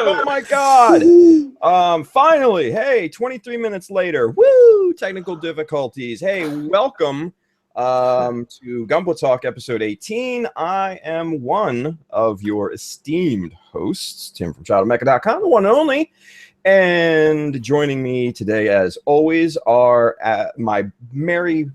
Oh my God. Finally, hey, 23 minutes later. Woo! Technical difficulties. Hey, welcome to Gunpla Talk episode 18. I am one of your esteemed hosts, Tim from ChildOfMecha.com, the one and only. And joining me today, as always, are my merry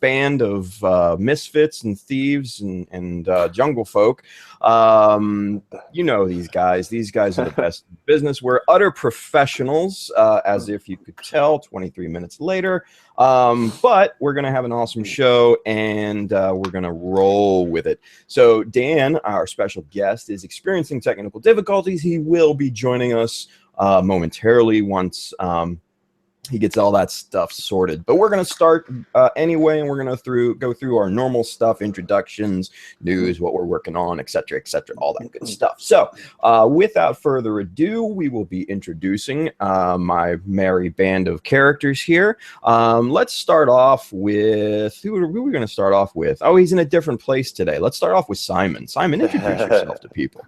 band of misfits and thieves and jungle folk. You know these guys. These guys are the best in business. We're utter professionals, as if you could tell 23 minutes later. But we're going to have an awesome show, and we're going to roll with it. So Dan, our special guest, is experiencing technical difficulties. He will be joining us momentarily once he gets all that stuff sorted. But we're going to start anyway, and we're going to go through our normal stuff, introductions, news, what we're working on, etc., all that good stuff. So without further ado, we will be introducing my merry band of characters here. Let's start off with, who are we going to start off with? Oh, he's in a different place today. Let's start off with Simon. Simon, introduce yourself to people.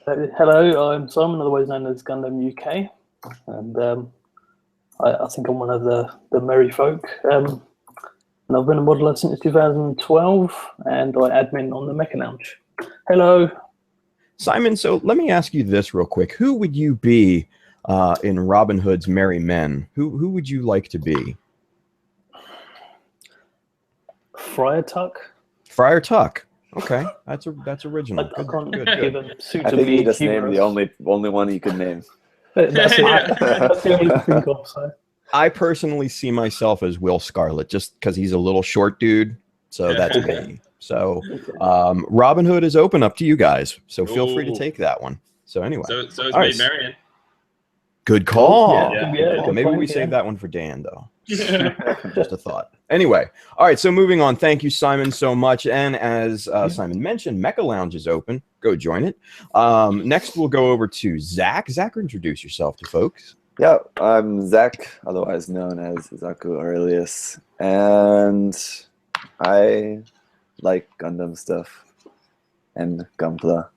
Hello, I'm Simon, otherwise known as Gundam UK, and I think I'm one of the merry folk. And I've been a modeler since 2012, and I admin on the Mecha Lounge. Hello. Simon, so let me ask you this real quick. Who would you be in Robin Hood's Merry Men? Who would you like to be? Friar Tuck. Friar Tuck. Okay, that's original. I can't good. give a suitably I think you just humorous. named the only one you could name. That's it. That's the only thing I can think of. So. I personally see myself as Will Scarlet, just because he's a little short dude. So that's me. So Robin Hood is open up to you guys. So feel free to take that one. So anyway. So it's Maid right. Marian. Good call. Yeah, Good Maybe point, we save that one for Dan, though. Yeah. Just a thought. Anyway, all right, so moving on. Thank you, Simon, so much. And as Simon mentioned, Mecha Lounge is open. Go join it. Next, we'll go over to Zach. Zach, introduce yourself to folks. Yeah, I'm Zach, otherwise known as ZakuAurelius, and I like Gundam stuff and Gunpla,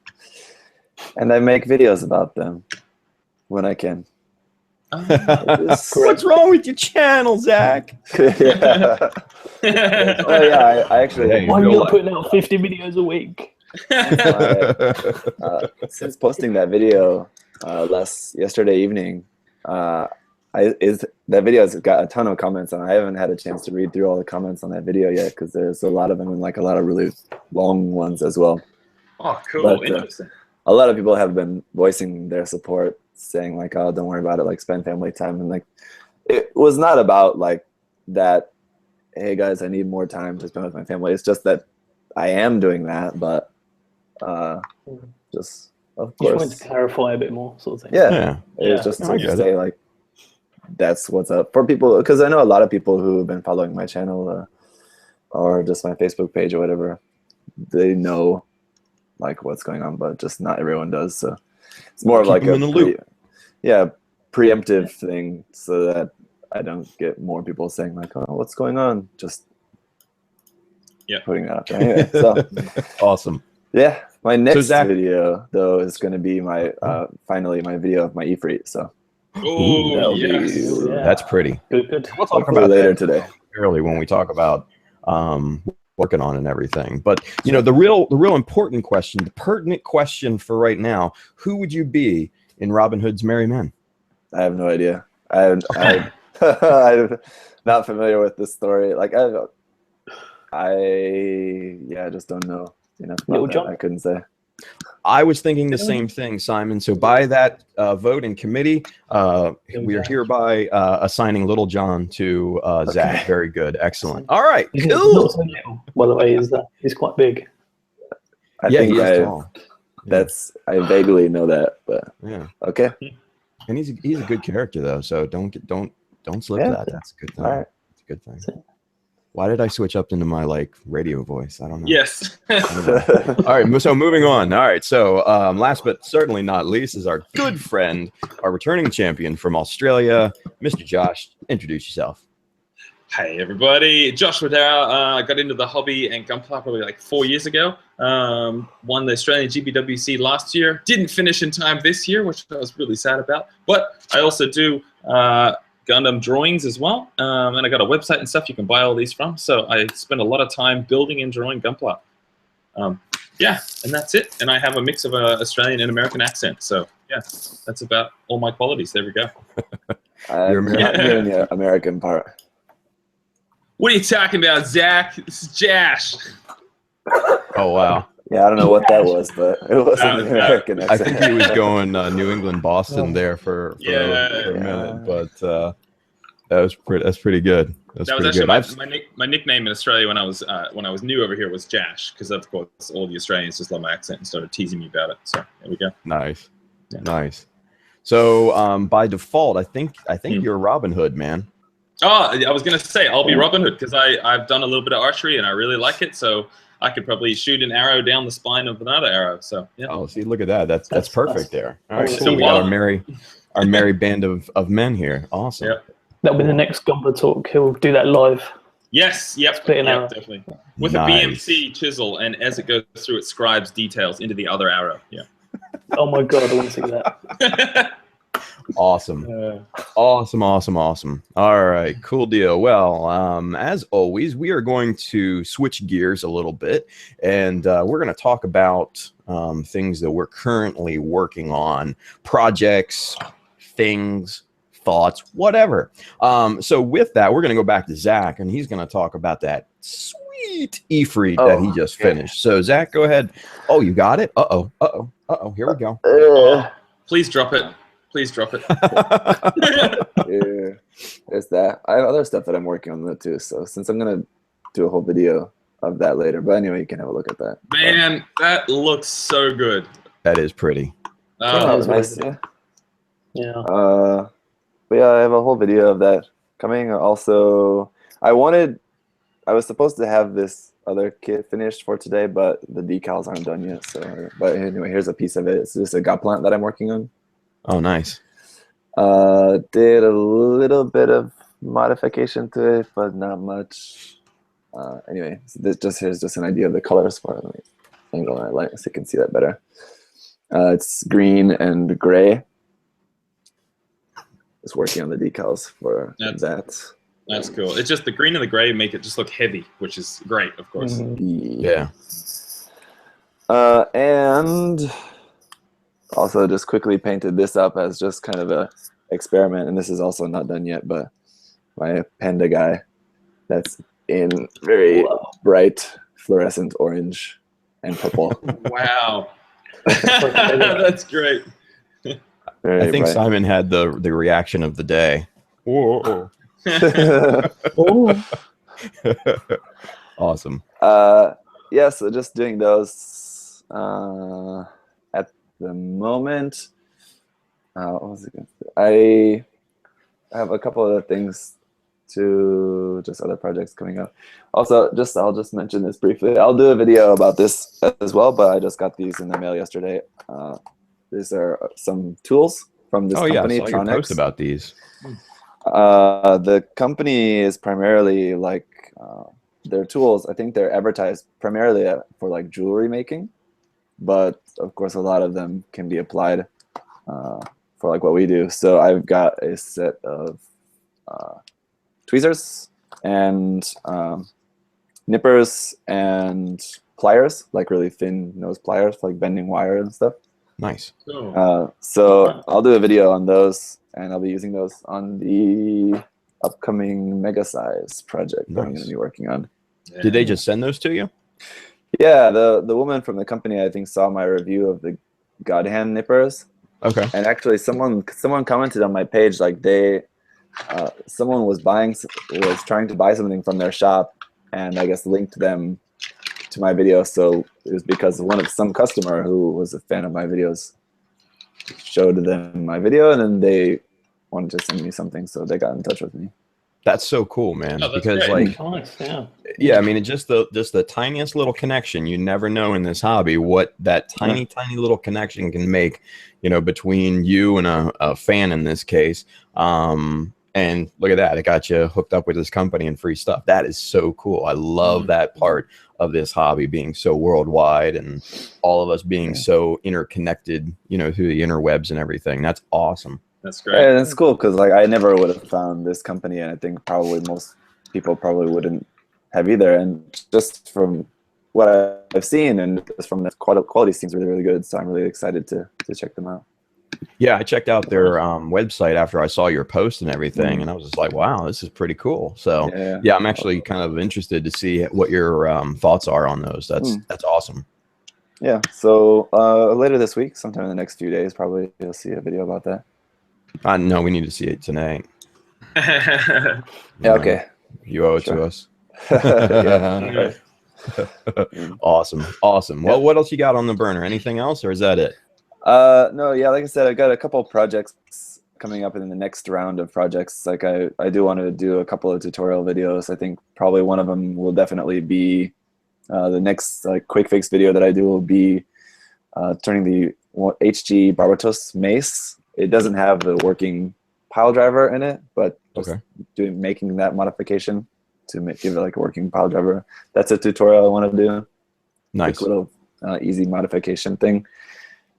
and I make videos about them when I can. What's wrong with your channel, Zach? Yeah. Oh yeah, I actually. Why are you not putting out 50 videos a week? Since posting that video yesterday evening, that video has got a ton of comments, and I haven't had a chance to read through all the comments on that video yet because there's a lot of them and like a lot of really long ones as well. Oh, cool. But, Interesting. a lot of people have been voicing their support, saying like, "Oh, don't worry about it. Like, spend family time." And like, it was not about like that. Hey guys, I need more time to spend with my family. It's just that I am doing that, but just of course. Just wanted to clarify a bit more, sort of thing. Yeah. It was just to say like, that's what's up for people, because I know a lot of people who have been following my channel or just my Facebook page or whatever. They know like what's going on, but just not everyone does. So it's more of like a preemptive thing, so that I don't get more people saying like, "Oh, what's going on?" Just putting that out there. Anyway, so Awesome. Yeah, my next Zach, video though is going to be my finally my video of my Ifrit. So that's pretty. Good. We'll talk about later that today. early when we talk about working on and everything. But you know, the real important question, the pertinent question for right now: who would you be in Robin Hood's Merry Men? I have no idea. I'm not familiar with this story. Like I just don't know. You know, I couldn't say. I was thinking the same thing, Simon. So by that vote in committee, we are hereby assigning Little John to Zach. Very good. Excellent. All right. Cool. Not so little, by the way, he's quite big. I think I vaguely know that, but yeah. Okay. And he's a good character though, so don't slip that. That's a good thing. All right. It's a good thing. Why did I switch up into my like radio voice? I don't know. Yes. All right. So moving on. All right. So last but certainly not least is our good friend, our returning champion from Australia, Mr. Josh. Introduce yourself. Hey everybody, Joshua Dow. I got into the hobby and Gunpla probably like 4 years ago. Won the Australian GBWC last year. Didn't finish in time this year, which I was really sad about. But I also do Gundam drawings as well. And I got a website and stuff you can buy all these from. So I spend a lot of time building and drawing Gunpla. Yeah, and that's it. And I have a mix of Australian and American accent. So yeah, that's about all my qualities. There we go. I'm not hearing the American part. What are you talking about, Zach? This is Josh. Oh, wow. Yeah, I don't know what that was, but it wasn't an American I accent. think he was going New England, Boston there for a minute, but that's pretty good. That was actually my nickname in Australia when I was new over here was Jash, because of course all the Australians just love my accent and started teasing me about it. So there we go. Nice, nice. So by default, I think you're Robin Hood, man. Oh, I was gonna say I'll be Robin Hood because I've done a little bit of archery and I really like it. So I could probably shoot an arrow down the spine of another arrow. So yeah. Oh, see, look at that. That's perfect there. All right, So cool. We got our merry band of men here. Awesome. Yep. That'll be the next Gunpla Talk. He'll do that live. Yes, yep, definitely. With a BMC chisel, and as it goes through, it scribes details into the other arrow. Yeah. Oh my god, I want to see that. Awesome. Awesome. All right, cool deal. Well, as always, we are going to switch gears a little bit, and we're going to talk about things that we're currently working on, projects, things, thoughts, whatever. So with that, we're going to go back to Zach, and he's going to talk about that sweet Ifrit that he just finished. So Zach, go ahead. Oh, you got it? Uh-oh. Here we go. Please drop it. Please drop it. Yeah, there's that. I have other stuff that I'm working on though too. So since I'm gonna do a whole video of that later, but anyway, you can have a look at that. Man, that looks so good. That is pretty. Oh, nice. Yeah. But yeah, I have a whole video of that coming. Also, I was supposed to have this other kit finished for today, but the decals aren't done yet. So, but anyway, here's a piece of it. It's just a Gunpla that I'm working on. Oh, nice. Did a little bit of modification to it, but not much. Anyway, so here's just an idea of the colors for it. Let me angle that light so you can see that better. It's green and gray. Just working on the decals for that. That's cool. It's just the green and the gray make it just look heavy, which is great, of course. Yeah. And also just quickly painted this up as just kind of a experiment, and this is also not done yet, but my panda guy that's in very bright fluorescent orange and purple. Wow. That's great. I think Simon had the reaction of the day. Whoa. Awesome. Yeah, so just doing those at the moment. What was it? I have a couple other things to just other projects coming up. Also, I'll just mention this briefly. I'll do a video about this as well, but I just got these in the mail yesterday. These are some tools from this company. I saw your post about these. The company is primarily like their tools. I think they're advertised primarily for like jewelry making, but of course a lot of them can be applied for like what we do. So I've got a set of tweezers and nippers and pliers, like really thin nose pliers for like bending wire and stuff. Nice. So I'll do a video on those, and I'll be using those on the upcoming mega size project that I'm going to be working on. Yeah. Did they just send those to you? Yeah, the woman from the company I think saw my review of the God Hand nippers. Okay. And actually, someone commented on my page like someone was trying to buy something from their shop, and I guess linked them to my video. So it was because some customer who was a fan of my videos showed them my video, and then they wanted to send me something, so they got in touch with me. That's so cool, man. Oh, because great. like, yeah, I mean, it's just the tiniest little connection. You never know in this hobby what that tiny little connection can make, between you and a fan in this case. And look at that. It got you hooked up with this company and free stuff. That is so cool. I love that part of this hobby being so worldwide and all of us being so interconnected, you know, through the interwebs and everything. That's awesome. That's great. Yeah, that's cool because like I never would have found this company, and I think probably most people probably wouldn't have either. And just from what I've seen and just from the quality seems really, really good. So I'm really excited to check them out. Yeah, I checked out their website after I saw your post and everything, and I was just like, wow, this is pretty cool. So yeah, I'm actually kind of interested to see what your thoughts are on those. That's awesome. Yeah, so later this week, sometime in the next few days, probably you'll see a video about that. No, we need to see it tonight. Yeah, okay. You owe it to us. Yeah. Awesome. Well, what else you got on the burner? Anything else, or is that it? No, yeah, like I said, I've got a couple of projects coming up in the next round of projects. Like I do want to do a couple of tutorial videos. I think probably one of them will definitely be the next quick fix video that I do will be turning the HG Barbatos mace. It doesn't have the working pile driver in it, but just making that modification to give it like a working pile driver. That's a tutorial I want to do. Nice. Quick little easy modification thing.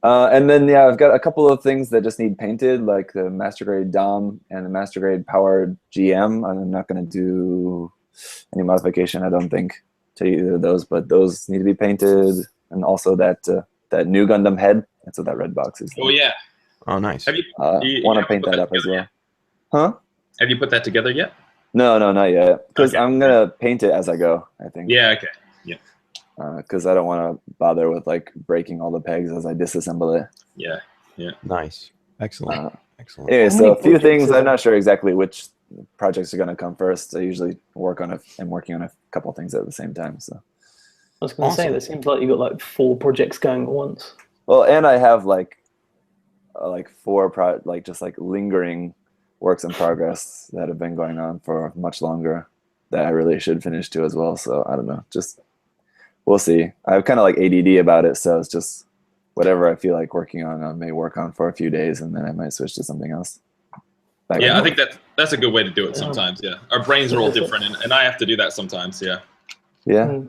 And then, yeah, I've got a couple of things that just need painted, like the Master Grade Dom and the Master Grade Powered GM. I'm not going to do any modification, I don't think, to either of those, but those need to be painted. And also that that new Gundam head. That's what that red box is. Oh, yeah. Oh, nice. Have you want to paint that up as well. Yet? Huh? Have you put that together yet? No, not yet. Because I'm going to paint it as I go, I think. Yeah, okay. Yeah. Because I don't want to bother with like breaking all the pegs as I disassemble it. Yeah. Nice. Excellent. Excellent. Anyway, so a few things. I'm not sure exactly which projects are going to come first. I usually I'm working on a couple of things at the same time. So I was going to say, it seems like you've got like 4 projects going at once. Well, and I have like 4 just lingering works in progress that have been going on for much longer that I really should finish too as well. So I don't know, just we'll see. I have kind of like ADD about it, so it's just whatever I feel like working on, I may work on for a few days, and then I might switch to something else. I think that's a good way to do it sometimes. Yeah, our brains are all different, and I have to do that sometimes. Yeah. Yeah.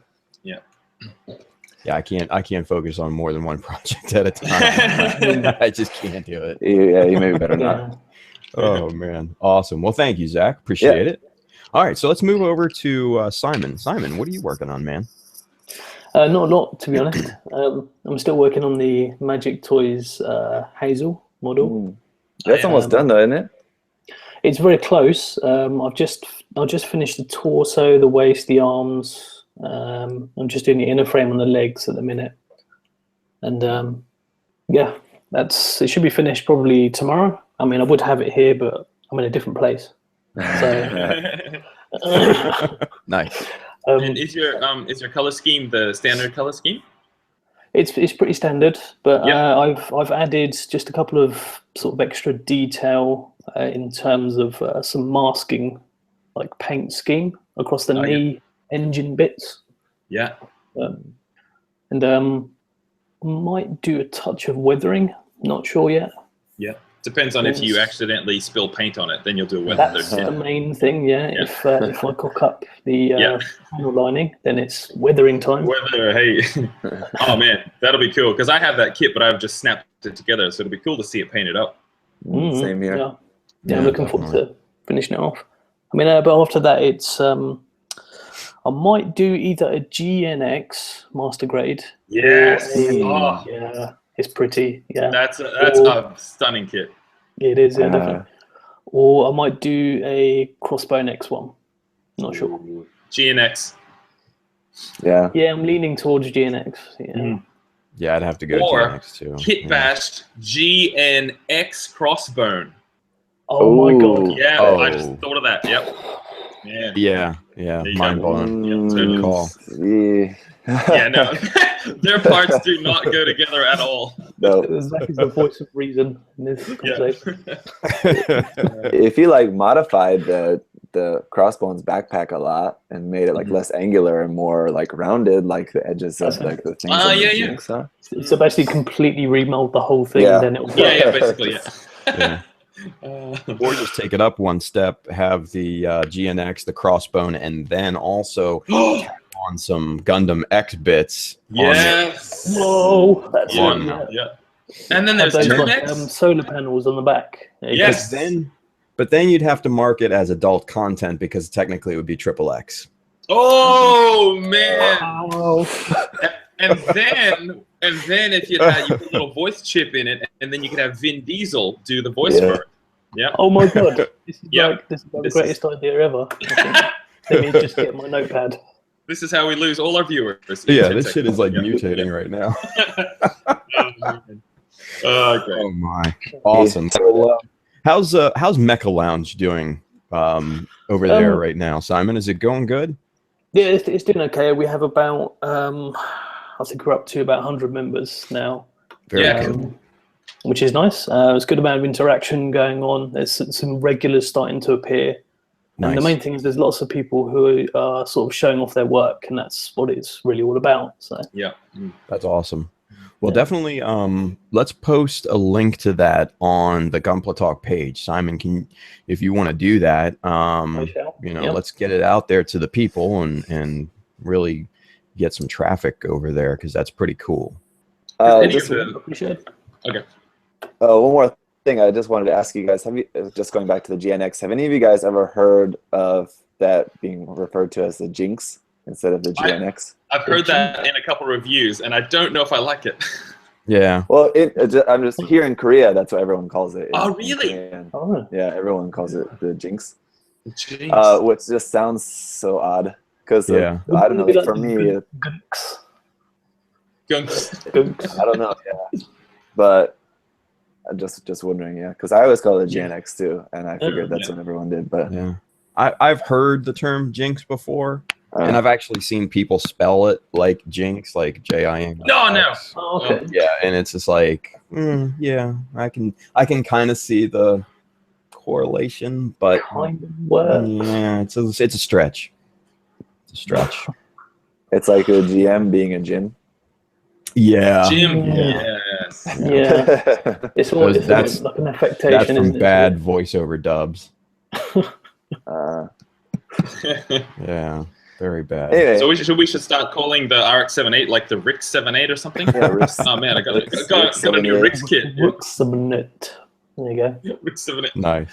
Yeah, I can't focus on more than one project at a time. I just can't do it. Yeah, you maybe better not. Oh man, awesome. Well, thank you, Zach. Appreciate it. All right, so let's move over to Simon. Simon, what are you working on, man? Not a lot, to be honest. I'm still working on the Magic Toys Hazel model. That's almost done, though, isn't it? It's very close. I've just finished the torso, the waist, the arms. I'm just doing the inner frame on the legs at the minute, and yeah, it should be finished probably tomorrow. I mean, I would have it here, but I'm in a different place. So nice. And is your color scheme the standard color scheme? It's pretty standard, but I've added just a couple of sort of extra detail in terms of some masking, like paint scheme across the knee engine bits. Yeah. And might do a touch of weathering. Not sure yet. Yeah. Depends on if you accidentally spill paint on it, then you'll do a weather. That's the main thing, If I cock up the panel lining, then it's weathering time. Weather, hey. Oh man, that'll be cool because I have that kit, but I've just snapped it together, so it'll be cool to see it painted up. Same here. Yeah, I'm looking forward to finishing it off. I mean, but after that, it's I might do either a GNX Master Grade. Yes. Yeah. It's pretty, That's a stunning kit. It is, definitely. Or I might do a Crossbone X1. Not sure. GNX. Yeah. Yeah, I'm leaning towards GNX. Yeah. Yeah, I'd have to go GNX too. Kit Bash GNX Crossbone. Oh my god. Yeah, I just thought of that. Yep. Man. Yeah. Mind blowing. Good call. Yeah, no. Their parts do not go together at all. No. Zach is the voice of reason in this conversation. If you modified the Crossbones backpack a lot and made it less angular and more rounded, like the edges of the things. So basically completely remold the whole thing, and then it'll basically. Or just take it up one step, have the GNX, the Crossbone, and then also tack on some Gundam X bits. Yes. Whoa, that's Fun. Yeah. And then Have there's those Turn like, X. solar panels on the back. Yeah, you Yes. But then you'd have to mark it as adult content because technically it would be XXX. Oh man. Wow. And then if you put a little voice chip in it, and then you could have Vin Diesel do the voice for it. Yeah. Oh my god, this is Yeah. like the greatest idea ever. Let me just get my notepad. This is how we lose all our viewers. Yeah, this shit is like mutating right now. Okay. Oh my, awesome. So, how's Mecha Lounge doing over there right now, Simon? Is it going good? Yeah, it's doing okay. We have about I think we're up to about 100 members now. Very good. Which is nice. There's a good amount of interaction going on. There's some regulars starting to appear. Nice. And the main thing is there's lots of people who are sort of showing off their work, and that's what it's really all about. So Yeah. That's awesome. Well, definitely. Let's post a link to that on the Gunpla Talk page. Simon, if you want to do that, let's get it out there to the people and really get some traffic over there because that's pretty cool. Okay. One more thing I just wanted to ask you guys. Have you, just going back to the GNX, have any of you guys ever heard of that being referred to as the Jinx instead of the GNX? I've heard that in a couple reviews, and I don't know if I like it. Yeah. Well, I'm just here in Korea. That's what everyone calls it. Oh, really? Yeah, everyone calls it the Jinx. Jeez. Which just sounds so odd. Because I don't know. Like, for me, Gunks. I don't know. Yeah, but I'm just wondering. Yeah, because I always call it GNX too, and I figured that's what everyone did. But yeah, I've heard the term Jinx before. And I've actually seen people spell it like Jinx, like J-I-N. No. Oh, okay. Yeah, and it's just like, yeah, I can kind of see the correlation, but Kind of work. yeah, it's a stretch. It's a stretch. it's like a GM being a gym. Yeah. Jim. Yeah. Yes. Yeah. It's always That's like an affectation. That's from isn't it? bad voiceover dubs. Yeah. Very bad. Anyway, So we should start calling the RX-78 like the Rix 78 or something. yeah, Rix, Oh man, I got a new Rix kit. Submit. There you go. Rix 78. Nice.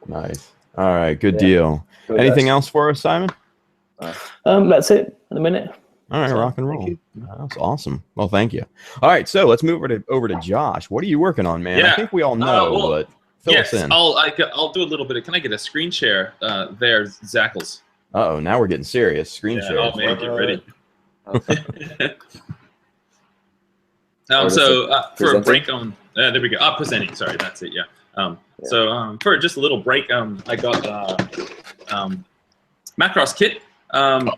Nice. All right. Good Yeah. deal. Anything else for us, Simon? That's it at the minute. All right, So, rock and thank roll. you. That's awesome. Well, thank you. All right, so let's move over to Josh. What are you working on, man? I Yeah. think we all know, Well, but fill us in. I'll do a little bit. Can I get a screen share there, Zackles? Uh-oh, now we're getting serious. Screen share. Oh man, get ready. Oh, So for a presenting? break on, there we go. Presenting. Sorry, that's it. Yeah. So for just a little break, I got Macross kit and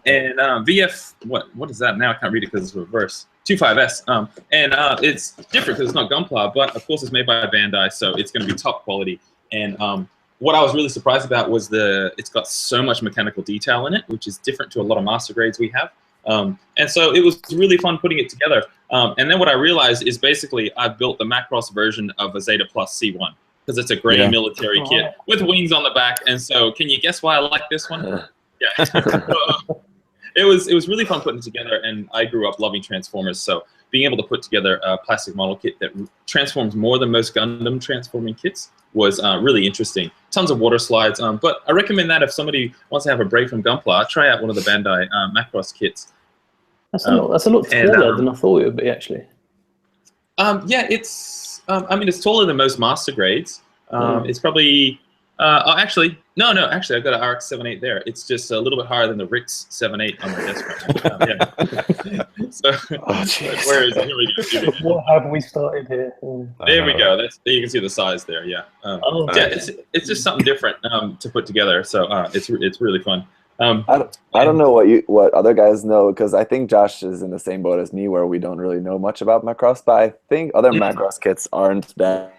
VF. What is that now? I can't read it because it's reverse. 25S. And it's different because it's not Gunpla, but of course it's made by Bandai, so it's going to be top quality. And what I was really surprised about was it's got so much mechanical detail in it, which is different to a lot of master grades we have. And so it was really fun putting it together. And then what I realized is basically I built the Macross version of a Zeta Plus C1 because it's a gray military kit with wings on the back. And so can you guess why I like this one? Yeah. It was really fun putting it together, and I grew up loving Transformers, so being able to put together a plastic model kit that transforms more than most Gundam transforming kits was really interesting. Tons of water slides, but I recommend that if somebody wants to have a break from Gunpla, try out one of the Bandai Macross kits. That's a lot taller than I thought it would be, actually. Yeah, it's it's taller than most master grades. It's probably actually I got an RX-78 there. It's just a little bit higher than the Rix 78 on my desk right now. So where is it? Here we go. What have we started here? There we go. You can see the size there. Yeah. Yeah. It's just something different to put together. So it's really fun. I don't know what other guys know, because I think Josh is in the same boat as me where we don't really know much about Macross, but I think other Macross kits aren't that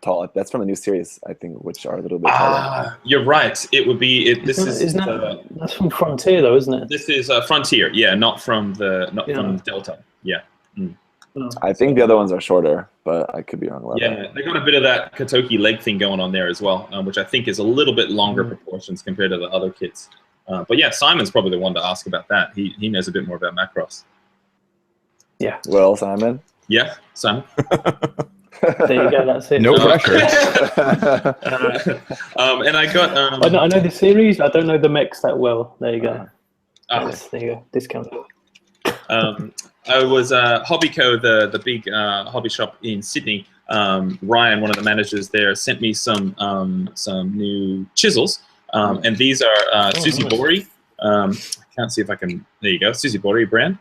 tall. That's from a new series, I think, which are a little bit taller. You're right. It would be. That's from Frontier, though, isn't it? This is Frontier. Yeah, not from Delta. Yeah. I think the other ones are shorter, but I could be wrong about that. Yeah, they got a bit of that Katoki leg thing going on there as well, which I think is a little bit longer proportions compared to the other kits. But yeah, Simon's probably the one to ask about that. He knows a bit more about Macross. Yeah. Well, Simon? Yeah, Simon? There you go, that's it. No pressure. And I got... I know the series, I don't know the mechs that well. There you go. Okay. There you go, discount. I was Hobbyco, the big hobby shop in Sydney. Ryan, one of the managers there, sent me some new chisels, and these are Susie Bori. I can't see if I can. There you go, Susie Bori brand.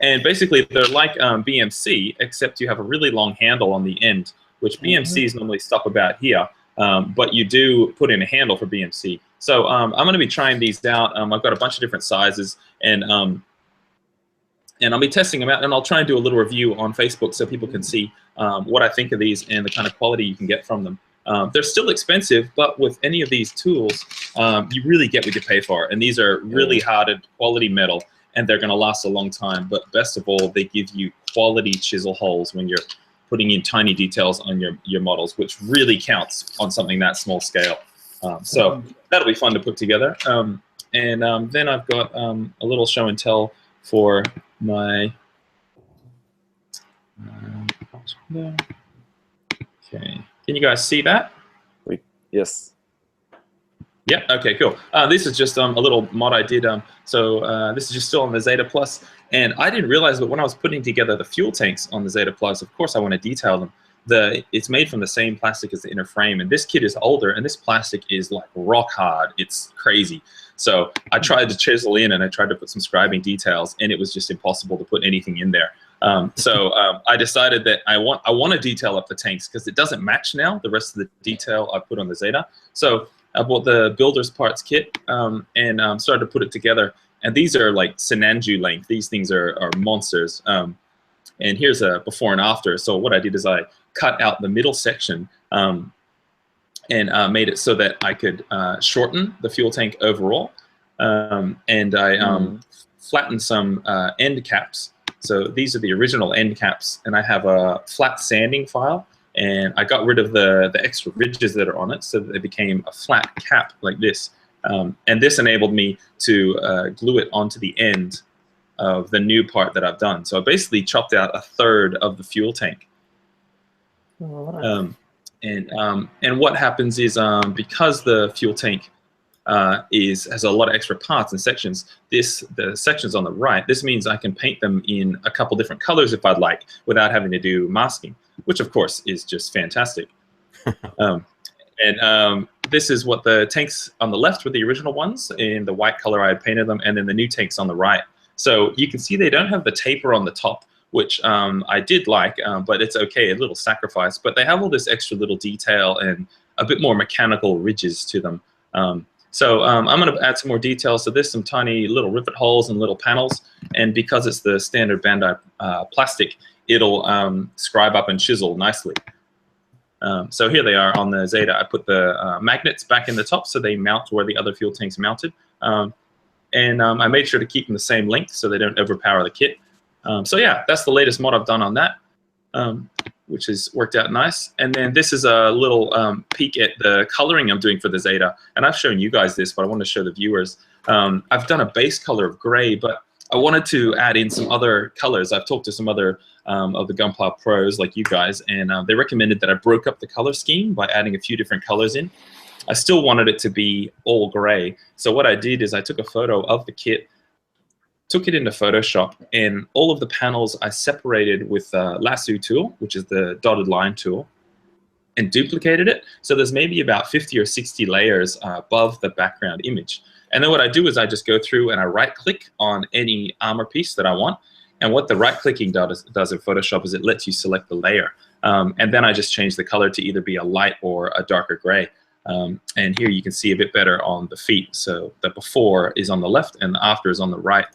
And basically, they're like BMC, except you have a really long handle on the end, which BMCs normally stop about here. But you do put in a handle for BMC. So I'm going to be trying these out. I've got a bunch of different sizes, and I'll be testing them out, and I'll try and do a little review on Facebook so people can see what I think of these and the kind of quality you can get from them. They're still expensive, but with any of these tools, you really get what you pay for. And these are really hardened quality metal, and they're going to last a long time. But best of all, they give you quality chisel holes when you're putting in tiny details on your models, which really counts on something that small scale. So that'll be fun to put together. And then I've got a little show and tell for my okay. Can you guys see that? Yes. Yeah. Okay. Cool. This is just a little mod I did. So this is just still on the Zeta Plus, and I didn't realize that when I was putting together the fuel tanks on the Zeta Plus, of course I want to detail them. It's made from the same plastic as the inner frame, and this kit is older, and this plastic is like rock hard. It's crazy. So I tried to chisel in, and I tried to put some scribing details, and it was just impossible to put anything in there. So I decided that I want to detail up the tanks because it doesn't match now the rest of the detail I put on the Zeta. So I bought the builder's parts kit and started to put it together. And these are like Sinanju length. These things are monsters. And here's a before and after. So what I did is I cut out the middle section and made it so that I could shorten the fuel tank overall. And I flattened some end caps. So these are the original end caps, and I have a flat sanding file, and I got rid of the extra ridges that are on it so that they became a flat cap like this. And this enabled me to glue it onto the end of the new part that I've done. So I basically chopped out a third of the fuel tank. And what happens is because the fuel tank has a lot of extra parts and sections, the sections on the right, this means I can paint them in a couple different colors if I'd like without having to do masking, which of course is just fantastic. This is what the tanks on the left were, the original ones in the white color I had painted them, and then the new tanks on the right. So you can see they don't have the taper on the top, which I did like, but it's okay, a little sacrifice. But they have all this extra little detail and a bit more mechanical ridges to them. So I'm going to add some more details. So there's some tiny little rivet holes and little panels. And because it's the standard Bandai plastic, it'll scribe up and chisel nicely. So here they are on the Zeta. I put the magnets back in the top so they mount where the other fuel tanks mounted. And I made sure to keep them the same length so they don't overpower the kit. So yeah, that's the latest mod I've done on that, which has worked out nice. And then this is a little peek at the coloring I'm doing for the Zeta. And I've shown you guys this, but I want to show the viewers. I've done a base color of gray, but I wanted to add in some other colors. I've talked to some other of the Gunpla pros like you guys, and they recommended that I broke up the color scheme by adding a few different colors in. I still wanted it to be all gray. So what I did is I took a photo of the kit, took it into Photoshop, and all of the panels I separated with lasso tool, which is the dotted line tool, and duplicated it. So there's maybe about 50 or 60 layers above the background image. And then what I do is I just go through and I right-click on any armor piece that I want. And what the right-clicking does in Photoshop is it lets you select the layer. And then I just change the color to either be a light or a darker gray. And here you can see a bit better on the feet. So the before is on the left and the after is on the right.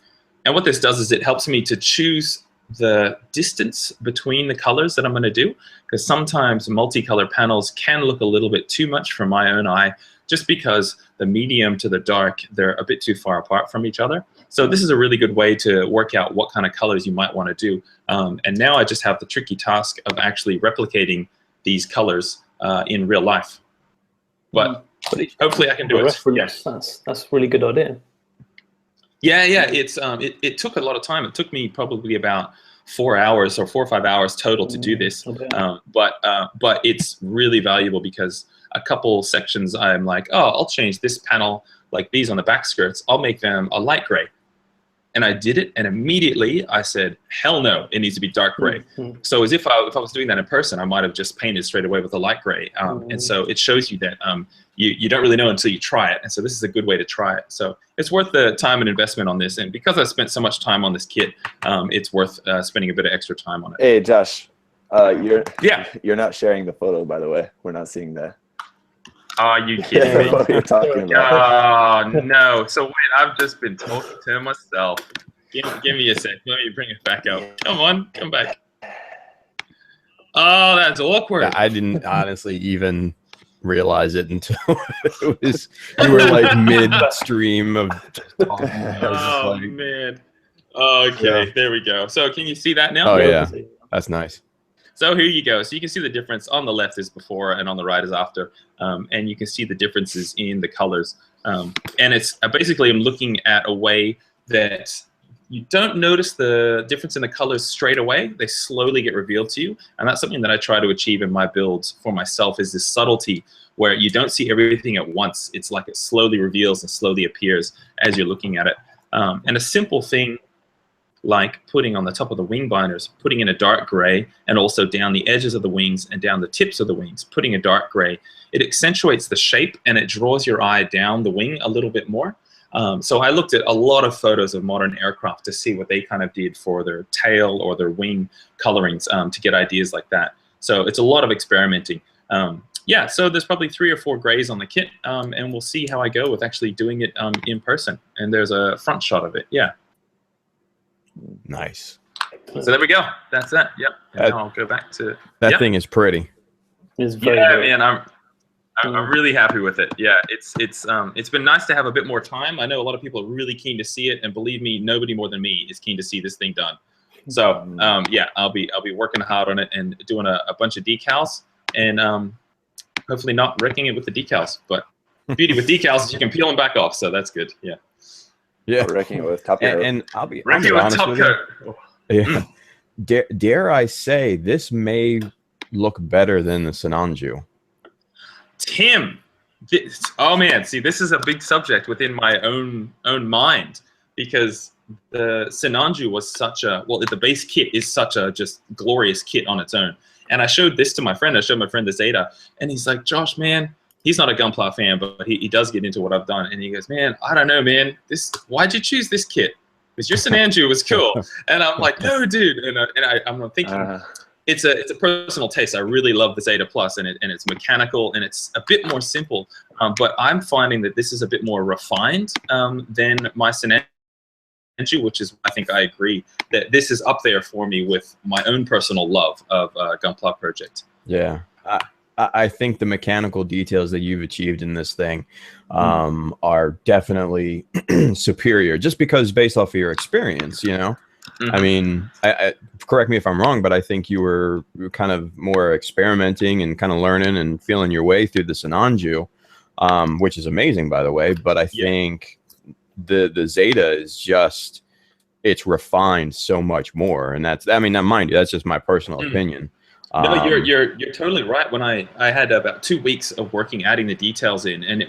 And what this does is it helps me to choose the distance between the colors that I'm going to do, because sometimes multicolor panels can look a little bit too much for my own eye just because the medium to the dark, they're a bit too far apart from each other. So this is a really good way to work out what kind of colors you might want to do. And now I just have the tricky task of actually replicating these colors in real life. But hopefully I can do it. Reference, that's a really good idea. Yeah, it took a lot of time. It took me probably about 4 hours or 4 or 5 hours total to do this. But it's really valuable because a couple sections I'm like, oh, I'll change this panel, like these on the back skirts, I'll make them a light gray. And I did it, and immediately I said, hell no, it needs to be dark gray. So as if I was doing that in person, I might have just painted straight away with a light gray. And so it shows you that you don't really know until you try it. And so this is a good way to try it. So it's worth the time and investment on this. And because I spent so much time on this kit, it's worth spending a bit of extra time on it. Hey, Josh, you're not sharing the photo, by the way. We're not seeing that. Are you kidding me? What are you talking about? Oh, no. So wait, I've just been talking to myself. Give me a sec. Let me bring it back up. Come on, come back. Oh, that's awkward. I didn't honestly even realize it until it was, you were like midstream of just talking. Oh, man. Okay, there we go. So can you see that now? Oh, yeah. That's nice. So here you go. So you can see the difference. On the left is before and on the right is after. And you can see the differences in the colors. And it's basically I'm looking at a way that you don't notice the difference in the colors straight away. They slowly get revealed to you. And that's something that I try to achieve in my builds for myself, is this subtlety where you don't see everything at once. It's like it slowly reveals and slowly appears as you're looking at it. And a simple thing like putting on the top of the wing binders, putting in a dark gray, and also down the edges of the wings and down the tips of the wings, putting a dark gray. It accentuates the shape and it draws your eye down the wing a little bit more. So I looked at a lot of photos of modern aircraft to see what they kind of did for their tail or their wing colorings to get ideas like that. So it's a lot of experimenting. Yeah, so there's probably 3 or 4 grays on the kit, and we'll see how I go with actually doing it in person. And there's a front shot of it, yeah. Nice. So there we go. That's that. Yep. And now I'll go back to that thing is pretty. It's very, man, I'm really happy with it. Yeah, it's been nice to have a bit more time. I know a lot of people are really keen to see it, and believe me, nobody more than me is keen to see this thing done. So yeah, I'll be working hard on it and doing a bunch of decals, and hopefully not wrecking it with the decals. But the beauty with decals is you can peel them back off, so that's good. Yeah. Yeah, wrecking it with top coat. And I'll be wrecking with top coat. Yeah. Dare I say, this may look better than the Sinanju. Tim, oh man, see, this is a big subject within my own mind, because the Sinanju was such a, well, the base kit is such a just glorious kit on its own. And I showed this to my friend. I showed my friend the Zeta, and he's like, Josh, man, he's not a Gunpla fan, but he does get into what I've done. And he goes, man, I don't know, man. Why'd you choose this kit? Because your Sinanju was cool. And I'm like, no, dude. And I'm thinking, it's a personal taste. I really love the Zeta Plus, and it's mechanical, and it's a bit more simple. But I'm finding that this is a bit more refined than my Sinanju, which is, I think I agree, that this is up there for me with my own personal love of Gunpla Project. Yeah. I think the mechanical details that you've achieved in this thing are definitely superior, just because based off of your experience, you know. I mean, I correct me if I'm wrong, but I think you were kind of more experimenting and kind of learning and feeling your way through the Sinanju, which is amazing, by the way. But I think the Zeta is just, it's refined so much more, and that's, I mean, now mind you, that's just my personal opinion. No, you're totally right. When I had about 2 weeks of working, adding the details in, and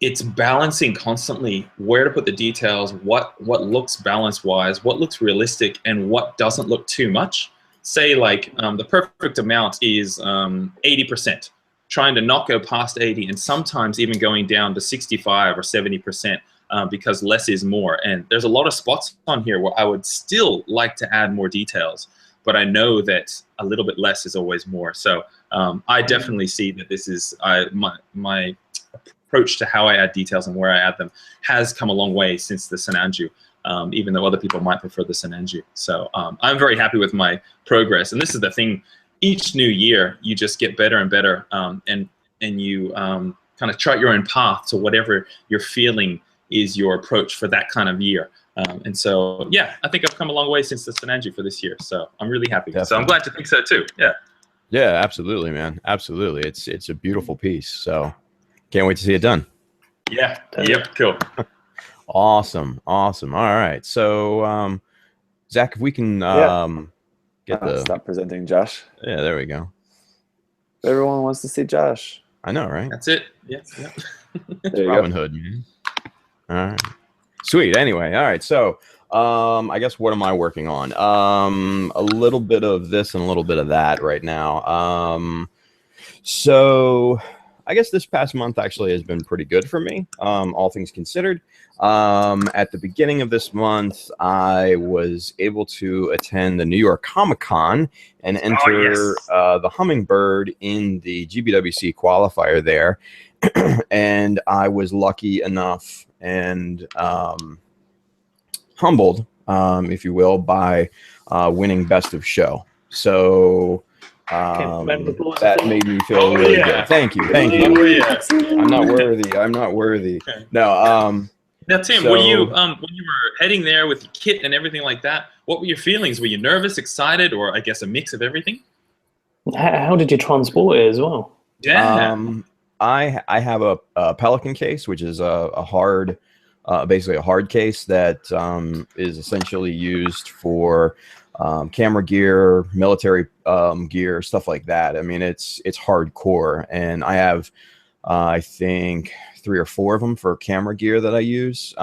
it's balancing constantly where to put the details, what looks balance wise, what looks realistic, and what doesn't look too much. Say like the perfect amount is 80%, trying to not go past 80, and sometimes even going down to 65 or 70%, because less is more. And there's a lot of spots on here where I would still like to add more details, but I know that a little bit less is always more. So I definitely see that this is my approach to how I add details and where I add them has come a long way since the Sinanju, even though other people might prefer the Sinanju. So I'm very happy with my progress. And this is the thing, each new year, you just get better and better, and you kind of chart your own path to whatever you're feeling is your approach for that kind of year. And so, yeah, I think I've come a long way since the Sananju for this year. So I'm really happy. Definitely. So I'm glad to think so too. Yeah. Yeah, absolutely, man. Absolutely. It's a beautiful piece. So can't wait to see it done. Yeah. Yep. Cool. Awesome. Awesome. All right. So, Zach, if we can get the stop presenting Josh. Yeah, there we go. Everyone wants to see Josh. I know, right? That's it. Yeah. Yeah. There you Robin go. Hood, man. All right. Sweet. Anyway, all right. So, I guess what am I working on? A little bit of this and a little bit of that right now. So I guess this past month actually has been pretty good for me, all things considered. At the beginning of this month, I was able to attend the New York Comic-Con and enter the Hummingbird in the GBWC qualifier there. And I was lucky enough and humbled, if you will, by winning Best of Show. So that made me feel really good. Thank you. Thank you. I'm not worthy. I'm not worthy. Okay. No. Now, Tim, so, were you when you were heading there with your kit and everything like that? What were your feelings? Were you nervous, excited, or I guess a mix of everything? How did you transport it as well? Yeah. I have a Pelican case, which is a hard, basically a hard case that is essentially used for camera gear, military gear, stuff like that. I mean, it's hardcore, and I have I think 3 or 4 of them for camera gear that I use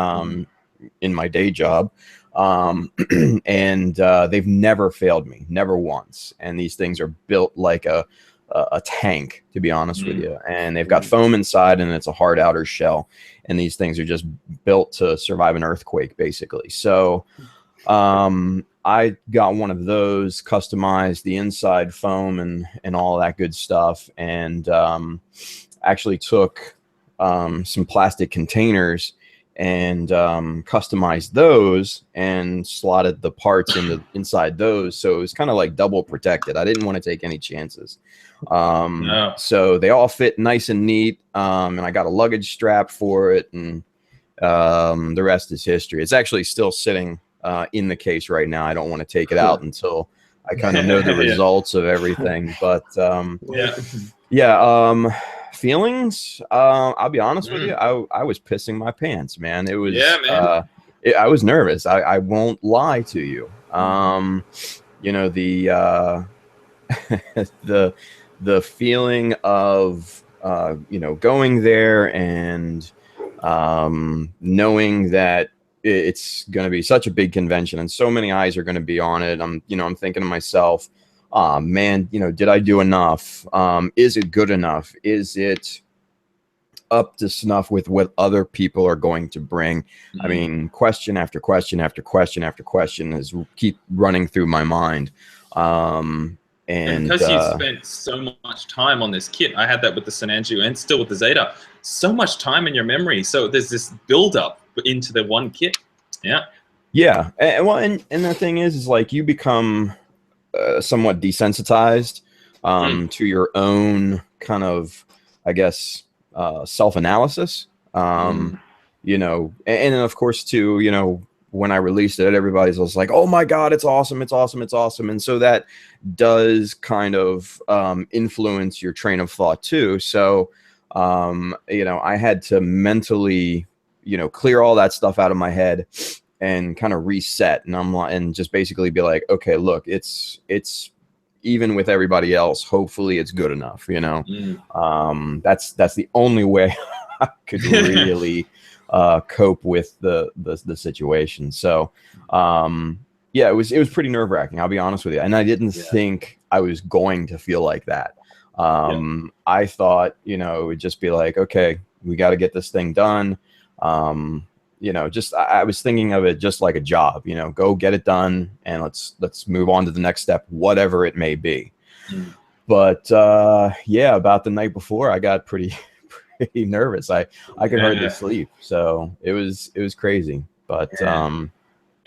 in my day job. And they've never failed me, never once. And these things are built like a tank, to be honest with you. And they've got foam inside, and it's a hard outer shell. And these things are just built to survive an earthquake, basically. So I got one of those, customized the inside foam and all that good stuff, and actually took some plastic containers and customized those and slotted the parts inside those, so it was kind of like double protected. I didn't want to take any chances. No. So they all fit nice and neat, and I got a luggage strap for it, and the rest is history. It's actually still sitting in the case right now. I don't want to take it out until I kind of know the results of everything. But feelings, I'll be honest with you, I was pissing my pants, man. It was I was nervous. I won't lie to you. You know, the feeling of you know, going there and knowing that it's going to be such a big convention and so many eyes are going to be on it. I'm thinking to myself, man, you know, did I do enough? Is it good enough? Is it up to snuff with what other people are going to bring? I mean, question after question after question after question is keep running through my mind. And because you spent so much time on this kit, I had that with the Sananju and still with the Zeta, so much time in your memory. So there's this build up into the one kit. Yeah. And the thing is like you become somewhat desensitized to your own kind of, I guess, self-analysis. You know, and of course too, you know, when I released it, everybody's was like, oh my God, it's awesome. It's awesome. It's awesome. And so that does kind of influence your train of thought too. So, you know, I had to mentally, you know, clear all that stuff out of my head and kind of reset. And just basically be like, okay, look, it's even with everybody else, hopefully it's good enough, you know? That's the only way I could really cope with the situation. So yeah, it was pretty nerve-wracking, I'll be honest with you. And I didn't think I was going to feel like that. I thought, you know, it would just be like, okay, we got to get this thing done. You know, just I was thinking of it just like a job, you know, go get it done and let's move on to the next step, whatever it may be. But yeah, about the night before, I got pretty nervous. I could hardly sleep. So it was crazy. But and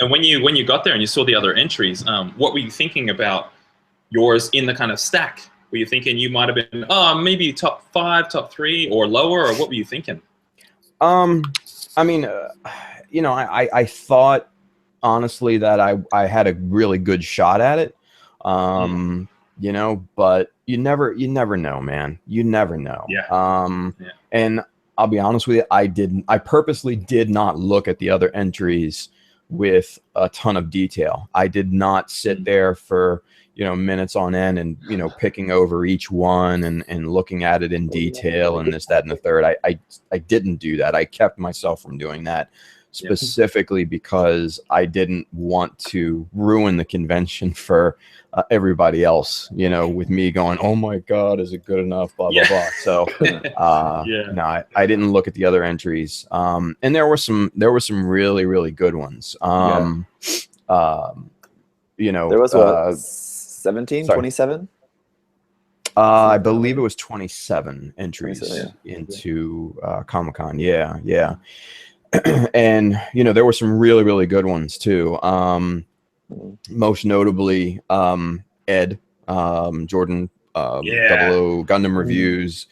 when you got there and you saw the other entries, what were you thinking about yours in the kind of stack Were you thinking you might have been, maybe top 5, top 3, or lower, or what were you thinking? I mean, I thought honestly that I had a really good shot at it. But you never know, man. You never know. Yeah. And I'll be honest with you, I purposely did not look at the other entries with a ton of detail. I did not sit there for, minutes on end and, picking over each one and looking at it in detail and this, that, and the third. I didn't do that. I kept myself from doing that specifically because I didn't want to ruin the convention for everybody else, with me going, oh my God, is it good enough? Blah, blah, blah. So, no, I didn't look at the other entries. And there were some really, really good ones. There was 17, sorry. 27? I believe it was 27 entries into Comic-Con. Yeah. And there were some really, really good ones too. Most notably, Ed Jordan, 00 Gundam Reviews.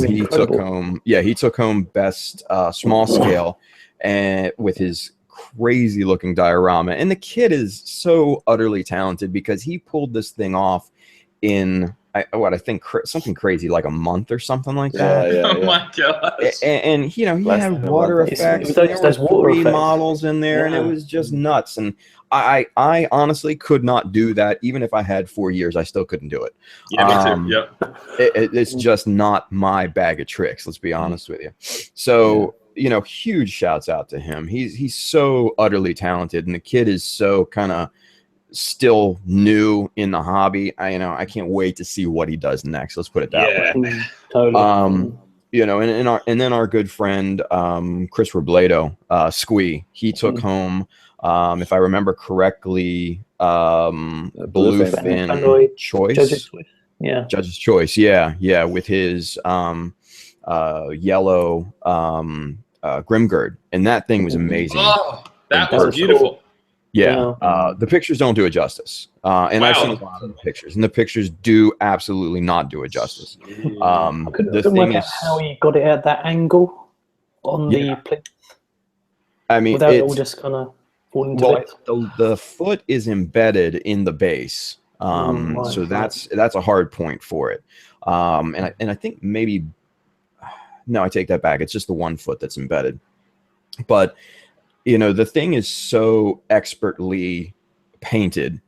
He took home best small scale, and with his crazy looking diorama. And the kid is so utterly talented because he pulled this thing off in I think something crazy like a month or something like that. Oh my gosh! And he had water effects. There were 3 models in there, and it was just nuts. And I honestly could not do that. Even if I had 4 years, I still couldn't do it. Yeah, me too. Yep. It's just not my bag of tricks. Let's be honest with you. So huge shouts out to him. He's so utterly talented, and the kid is so kind of still new in the hobby. I can't wait to see what he does next. Let's put it that way. Totally. And then our good friend Chris Robledo, Squee, he took home, if I remember correctly, Bluefin Choice. Judge's Choice. Yeah, with his yellow Grimgird, and that thing was amazing. Oh, that was beautiful. Cool. The pictures don't do it justice. And I've seen a lot of the pictures, and the pictures do absolutely not do it justice. I couldn't work out how he got it at that angle on the plinth. I mean, without it all just kind of falling into place. The foot is embedded in the base, so that's a hard point for it. And I think maybe no, I take that back. It's just the 1 foot that's embedded, but. The thing is so expertly painted.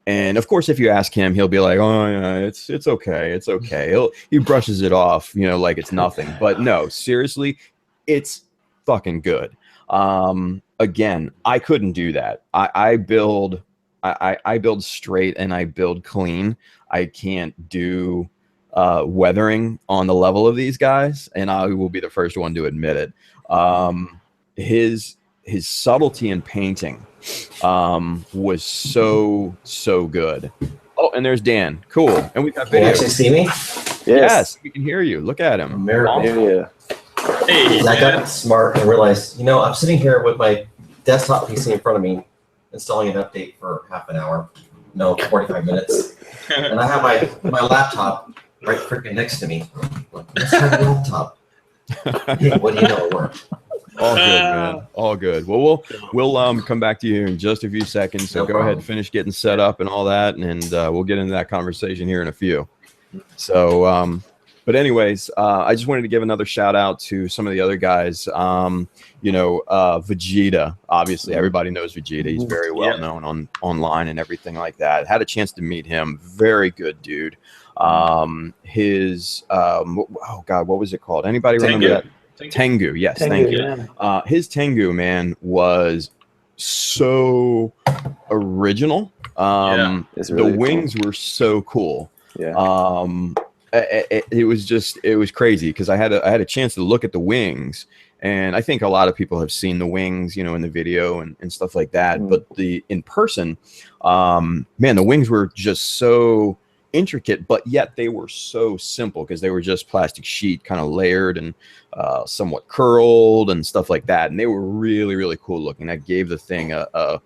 And of course, if you ask him, he'll be like, oh, yeah, it's okay. It's okay. He brushes it off, like it's nothing. But no, seriously, it's fucking good. Again, I couldn't do that. I build straight and I build clean. I can't do weathering on the level of these guys. And I will be the first one to admit it. His subtlety in painting was so good. Oh, and there's Dan. Cool. And we've got video. Can you actually see me? Yes, we can hear you. Look at him. Yeah. Hey, I got smart and realized, I'm sitting here with my desktop PC in front of me, installing an update for half an hour. No, 45 minutes. And I have my laptop right freaking next to me. Let's have a laptop. Hey, what do you know? It worked. All good, man. All good. Well, we'll come back to you in just a few seconds. So go ahead and finish getting set up and all that, and we'll get into that conversation here in a few. So, but anyways, I just wanted to give another shout out to some of the other guys. Vegeta. Obviously, everybody knows Vegeta. He's very well known online and everything like that. Had a chance to meet him. Very good dude. His oh God, what was it called? Anybody remember that? Tengu, yes, thank you. Yeah. His Tengu, man, was so original. Really the wings were so cool. Yeah. It was crazy because I had a chance to look at the wings, and I think a lot of people have seen the wings, in the video and stuff like that. But in person, man, the wings were just so intricate, but yet they were so simple because they were just plastic sheet kind of layered and somewhat curled and stuff like that, and they were really, really cool looking. That gave the thing a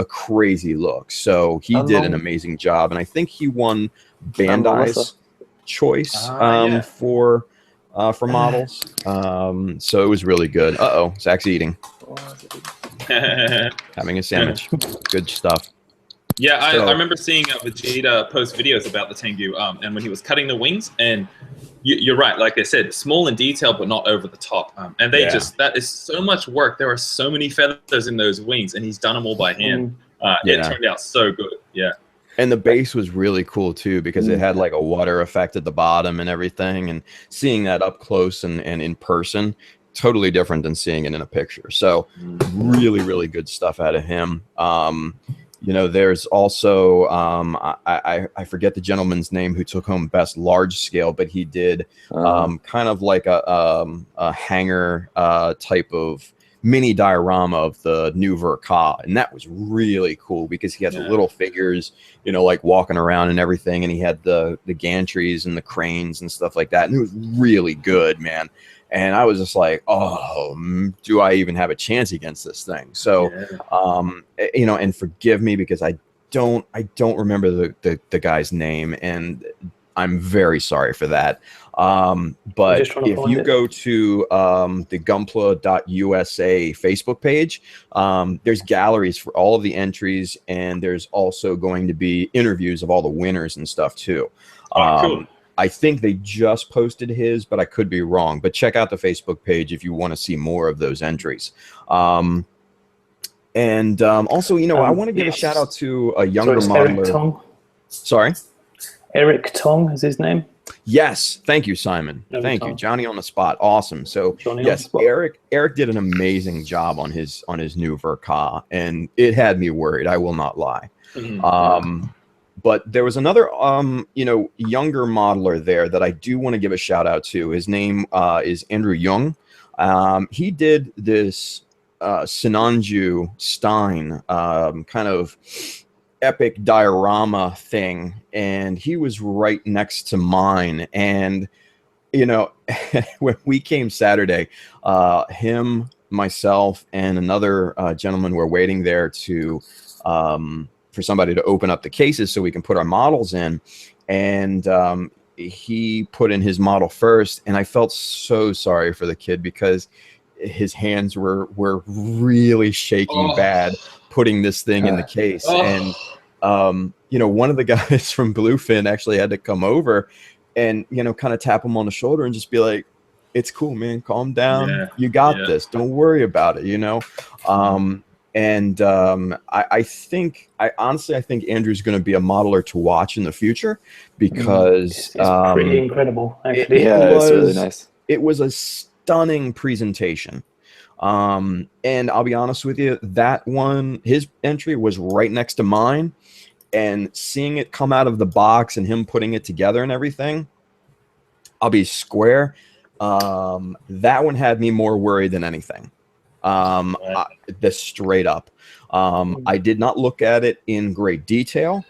crazy look. So he did an amazing job, and I think he won Bandai's choice Yeah. for models. So it was really good. Zach's eating, having a sandwich. Good stuff. Yeah, I So- remember seeing Vegeta post videos about the Tengu, and when he was cutting the wings, and you're right, like I said, small in detail, but not over the top. And they that is so much work. There are so many feathers in those wings, and he's done them all by hand. It turned out so good. Yeah. And the base was really cool too, because it had like a water effect at the bottom and everything, and seeing that up close and in person, totally different than seeing it in a picture. So really, really good stuff out of him. You know, there's also I forget the gentleman's name who took home best large scale, but he did kind of like a hanger type of mini diorama of the new Verka, and that was really cool because he had the little figures, you know, like walking around and everything, and he had the gantries and the cranes and stuff like that, and it was really good, man. And I was just like, oh, do I even have a chance against this thing? So, you know, and forgive me because I don't remember the guy's name, and I'm very sorry for that. But if you go to the Gunpla.USA Facebook page, there's galleries for all of the entries, and there's also going to be interviews of all the winners and stuff too. Cool. I think they just posted his, but I could be wrong. But check out the Facebook page if you want to see more of those entries. And also, you know, I want to give a shout out to a younger modeler. Eric Tong. Sorry? Eric Tong is his name. Yes, thank you, Simon. Thank you, Johnny on the spot. Awesome. So yes, Eric did an amazing job on his new Verka, and it had me worried. I will not lie. But there was another you know, younger modeler there that I do want to give a shout out to. His name is Andrew Young. He did this Sinanju Stein kind of epic diorama thing, and he was right next to mine. And you know, when we came Saturday, him, myself, and another gentleman were waiting there to for somebody to open up the cases so we can put our models in, and he put in his model first, and I felt so sorry for the kid because his hands were really shaking bad putting this thing in the case. And you know, one of the guys from Bluefin actually had to come over and, you know, kind of tap him on the shoulder and just be like, it's cool, man, calm down, you got this, don't worry about it, you know. And I honestly think Andrew's going to be a modeler to watch in the future because it's pretty incredible, actually. It's really nice. It was a stunning presentation. And I'll be honest with you, that one, his entry was right next to mine, and seeing it come out of the box and him putting it together and everything, I'll be square. That one had me more worried than anything. This straight up. I did not look at it in great detail.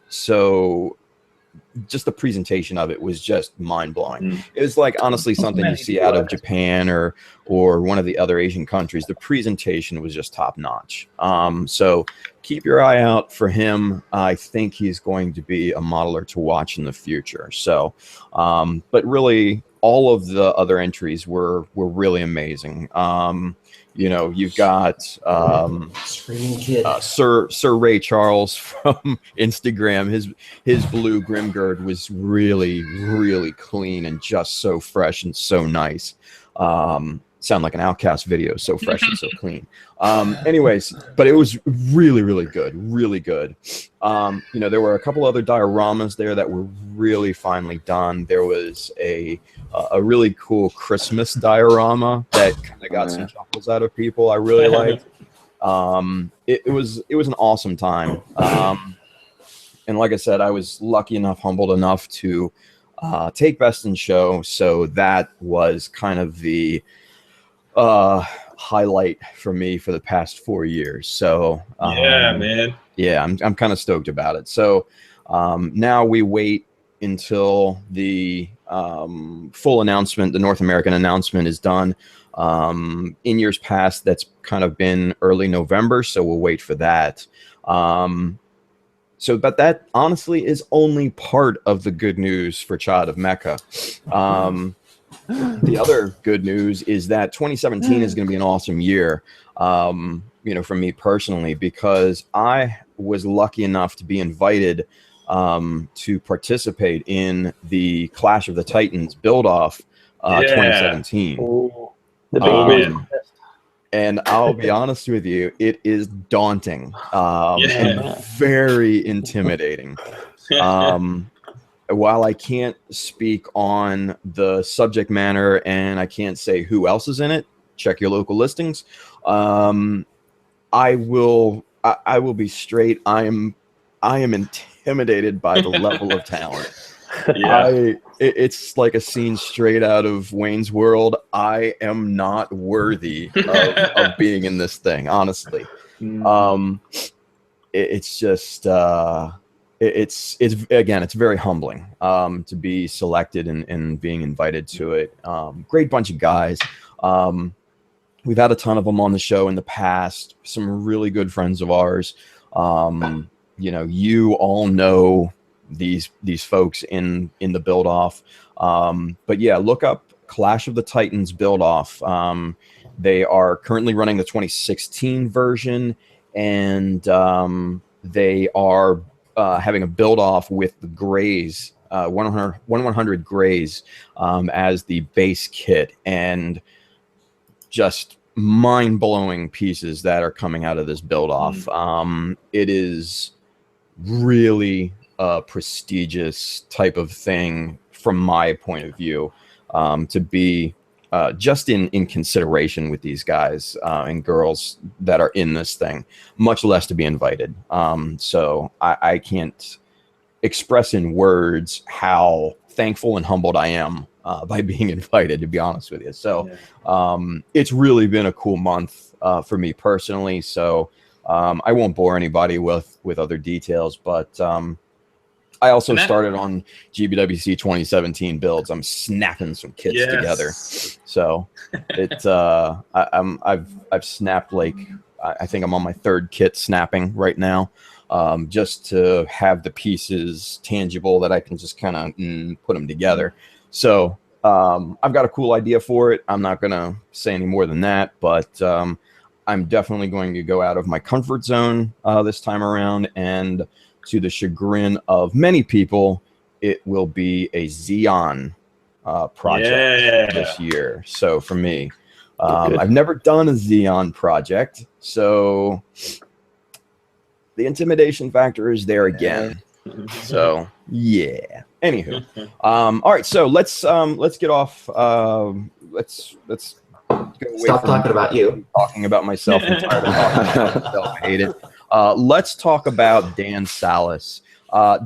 So just the presentation of it was just mind-blowing. It was like honestly something you see out of Japan or one of the other Asian countries. The presentation was just top-notch. So keep your eye out for him. I think he's going to be a modeler to watch in the future. So but really all of the other entries were really amazing. You know, you've got Screaming Kid. Sir Ray Charles from Instagram. His blue Grimgird was really clean and just so fresh and so nice. Sound like an Outcast video, so fresh and so clean. Anyways, but it was really good, really good. You know, there were a couple other dioramas there that were really finely done. There was a really cool Christmas diorama that kind of got some chuckles out of people. I really liked. It was an awesome time. And like I said, I was lucky enough, humbled enough to take best in show. So that was kind of the highlight for me for the past 4 years. So man. Yeah, I'm kind of stoked about it. So now we wait until the full announcement, the North American announcement is done. In years past, that's kind of been early November, so we'll wait for that. but that honestly is only part of the good news for Child of Mecha. The other good news is that 2017 is going to be an awesome year, for me personally, because I was lucky enough to be invited to participate in the Clash of the Titans build-off 2017. Oh, the big man. And I'll be honest with you, it is daunting and very intimidating. While I can't speak on the subject matter and I can't say who else is in it, check your local listings. I will be straight. I am intimidated by the level of talent. It's like a scene straight out of Wayne's World. I am not worthy of being in this thing, honestly. It's just it's very humbling to be selected and being invited to it. Great bunch of guys. We've had a ton of them on the show in the past. Some really good friends of ours. You all know these folks in the build off. But yeah, look up Clash of the Titans build off. They are currently running the 2016 version, and they are having a build off with the Grays, 100 Grays as the base kit, and just mind-blowing pieces that are coming out of this build off. It is really a prestigious type of thing from my point of view, to be just in consideration with these guys and girls that are in this thing, much less to be invited. So I can't express in words how thankful and humbled I am by being invited, to be honest with you. So it's really been a cool month for me personally. So I won't bore anybody with other details, but I also started on GBWC 2017 builds. I'm snapping some kits together. So it's I've snapped, like, I think I'm on my third kit snapping right now, just to have the pieces tangible that I can just kind of put them together. So I've got a cool idea for it. I'm not gonna say any more than that, but I'm definitely going to go out of my comfort zone this time around, and to the chagrin of many people, it will be a Xeon project this year. So for me, I've never done a Xeon project, so the intimidation factor is there again. So yeah. Anywho, all right. So let's get off. Let's go away. Stop talking about you. Talking about myself. I'm tired of talking about myself. I hate it. Let's talk about Dan Salas.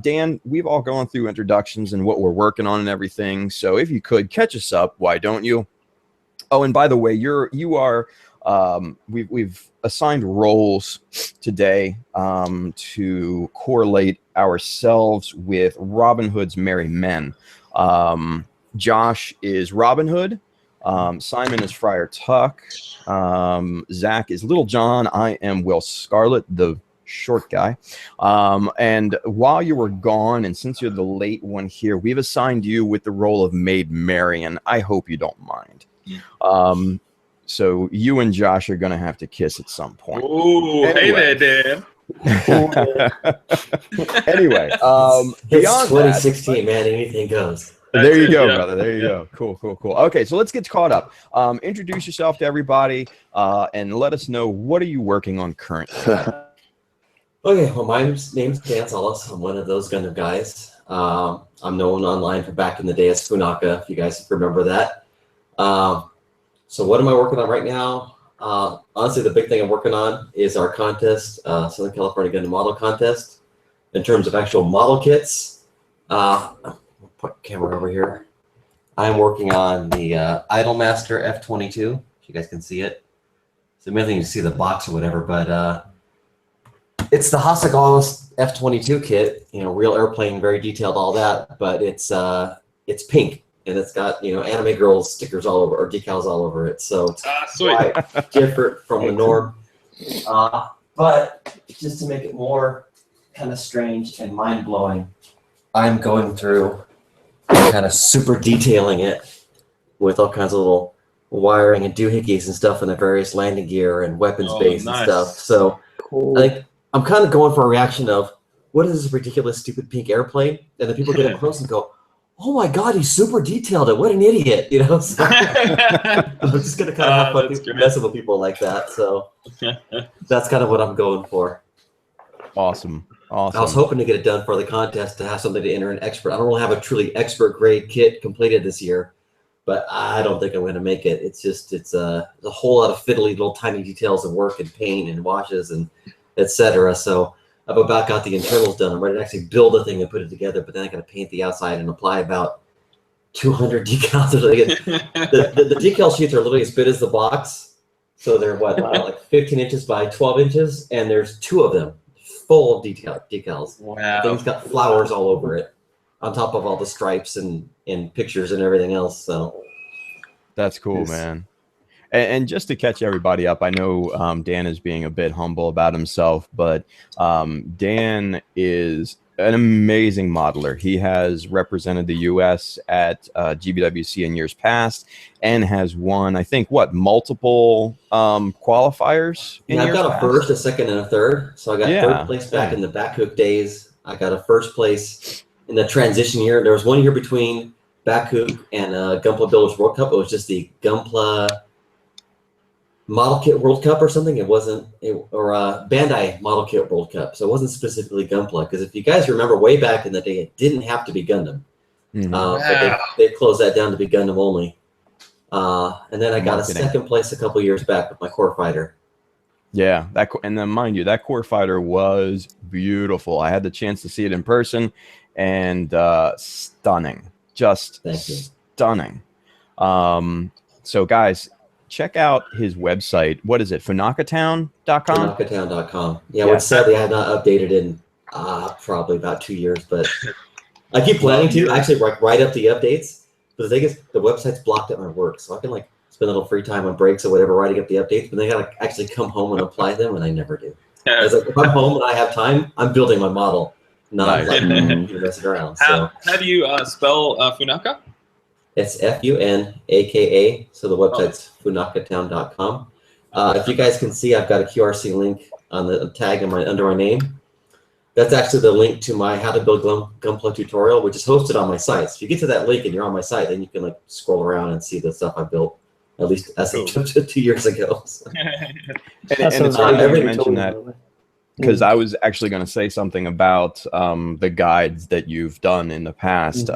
Dan, we've all gone through introductions and what we're working on and everything. So if you could catch us up, why don't you? Oh, and by the way, you are. We've assigned roles today to correlate ourselves with Robin Hood's Merry Men. Josh is Robin Hood. Simon is Friar Tuck. Zach is Little John. I am Will Scarlet, the short guy. And while you were gone, and since you're the late one here, we've assigned you with the role of Maid Marian. I hope you don't mind. So you and Josh are going to have to kiss at some point. Ooh, anyway. Hey there, Dan. Anyway, beyond 2016, man, anything goes. There you go, brother. There you go. Cool. Okay, so let's get caught up. Introduce yourself to everybody and let us know, what are you working on currently? Okay, well, my name's Dan Salas. I'm one of those Gundam guys. I'm known online for back in the day as Funaka, if you guys remember that. So what am I working on right now? Honestly, the big thing I'm working on is our contest, Southern California Gundam Model Contest. In terms of actual model kits, I'll put the camera over here. I'm working on the Idolmaster F-22, if you guys can see it. So maybe you can see the box or whatever, but it's the Hasegawa F-22 kit, real airplane, very detailed, all that, but it's pink. And it's got, anime girls stickers all over, or decals all over it. So it's quite different from the norm. But just to make it more kind of strange and mind-blowing. I'm going through and kind of super detailing it with all kinds of little wiring and doohickeys and stuff in the various landing gear and weapons base and stuff. So Cool. I think I'm kind of going for a reaction of, what is this ridiculous, stupid pink airplane? And then people get up close and go, oh my God, he super detailed it. What an idiot, you know? So I'm just going to kind of have fun messing with people like that. So that's kind of what I'm going for. Awesome. I was hoping to get it done for the contest to have something to enter an expert. I don't really have a truly expert grade kit completed this year, but I don't think I'm going to make it. It's just, it's a whole lot of fiddly little tiny details of work and paint and washes and etc. So I've about got the internals done. I'm ready to actually build a thing and put it together, but then I got to paint the outside and apply about 200 decals. The decal sheets are literally as big as the box. So they're what, like 15 inches by 12 inches, and there's 2 of them full of decals. Wow. Things got flowers all over it, on top of all the stripes and pictures and everything else. So that's cool, man. And just to catch everybody up, I know Dan is being a bit humble about himself, but Dan is an amazing modeler. He has represented the U.S. at GBWC in years past and has won, I think, multiple qualifiers in years I've got past? a first, a second, and a third. So I got third place back in the backhook days. I got a first place in the transition year. There was one year between backhook and Gunpla Village World Cup. It was just the Gunpla Model Kit World Cup or something. It wasn't, or Bandai Model Kit World Cup. So it wasn't specifically Gunpla, because if you guys remember way back in the day, it didn't have to be Gundam. But they closed that down to be Gundam only. And then I got a second place a couple years back with my Core Fighter. Yeah, and then mind you, that Core Fighter was beautiful. I had the chance to see it in person, and stunning, just stunning. So guys, check out his website. What is it? Funakatown.com? Funakatown.com. Yeah, which sadly I have not updated in probably about 2 years, but I keep planning to actually write up the updates. But the thing is, the website's blocked at my work, so I can spend a little free time on breaks or whatever writing up the updates, but then I gotta actually come home and apply them, and I never do. If I'm home and I have time, I'm building my model, not messing around. How do you spell Funaka? It's Funaka, so the website's funakatown.com. If you guys can see, I've got a QRC link on the tag under my name. That's actually the link to my How to Build Gunpla tutorial, which is hosted on my site. So if you get to that link and you're on my site, then you can scroll around and see the stuff I built, at least as of 2 years ago. So. and it's funny you mentioned that, because I was actually going to say something about the guides that you've done in the past.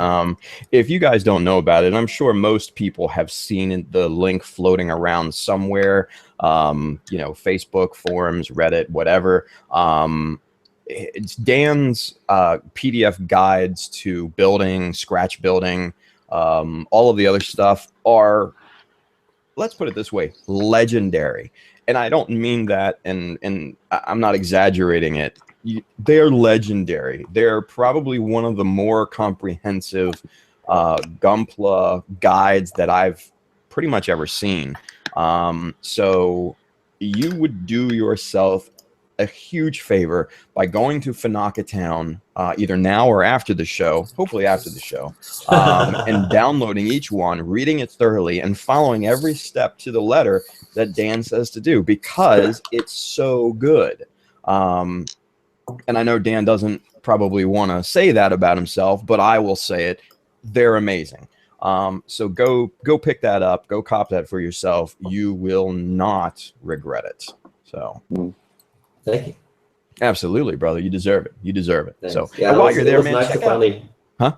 If you guys don't know about it, I'm sure most people have seen the link floating around somewhere, Facebook, forums, Reddit, whatever. It's Dan's PDF guides to building, scratch building, all of the other stuff are, let's put it this way, legendary. And I don't mean that, and I'm not exaggerating it. They're legendary. They're probably one of the more comprehensive Gunpla guides that I've pretty much ever seen. So you would do yourself a huge favor by going to Funakatown either now or after the show, hopefully after the show, and downloading each one, reading it thoroughly, and following every step to the letter that Dan says to do, because it's so good. And I know Dan doesn't probably want to say that about himself, but I will say it. They're amazing. So go pick that up. Go cop that for yourself. You will not regret it. So. Thank you. Absolutely, brother. You deserve it. You deserve it. Thanks. So yeah, while you're there, man, nice check out.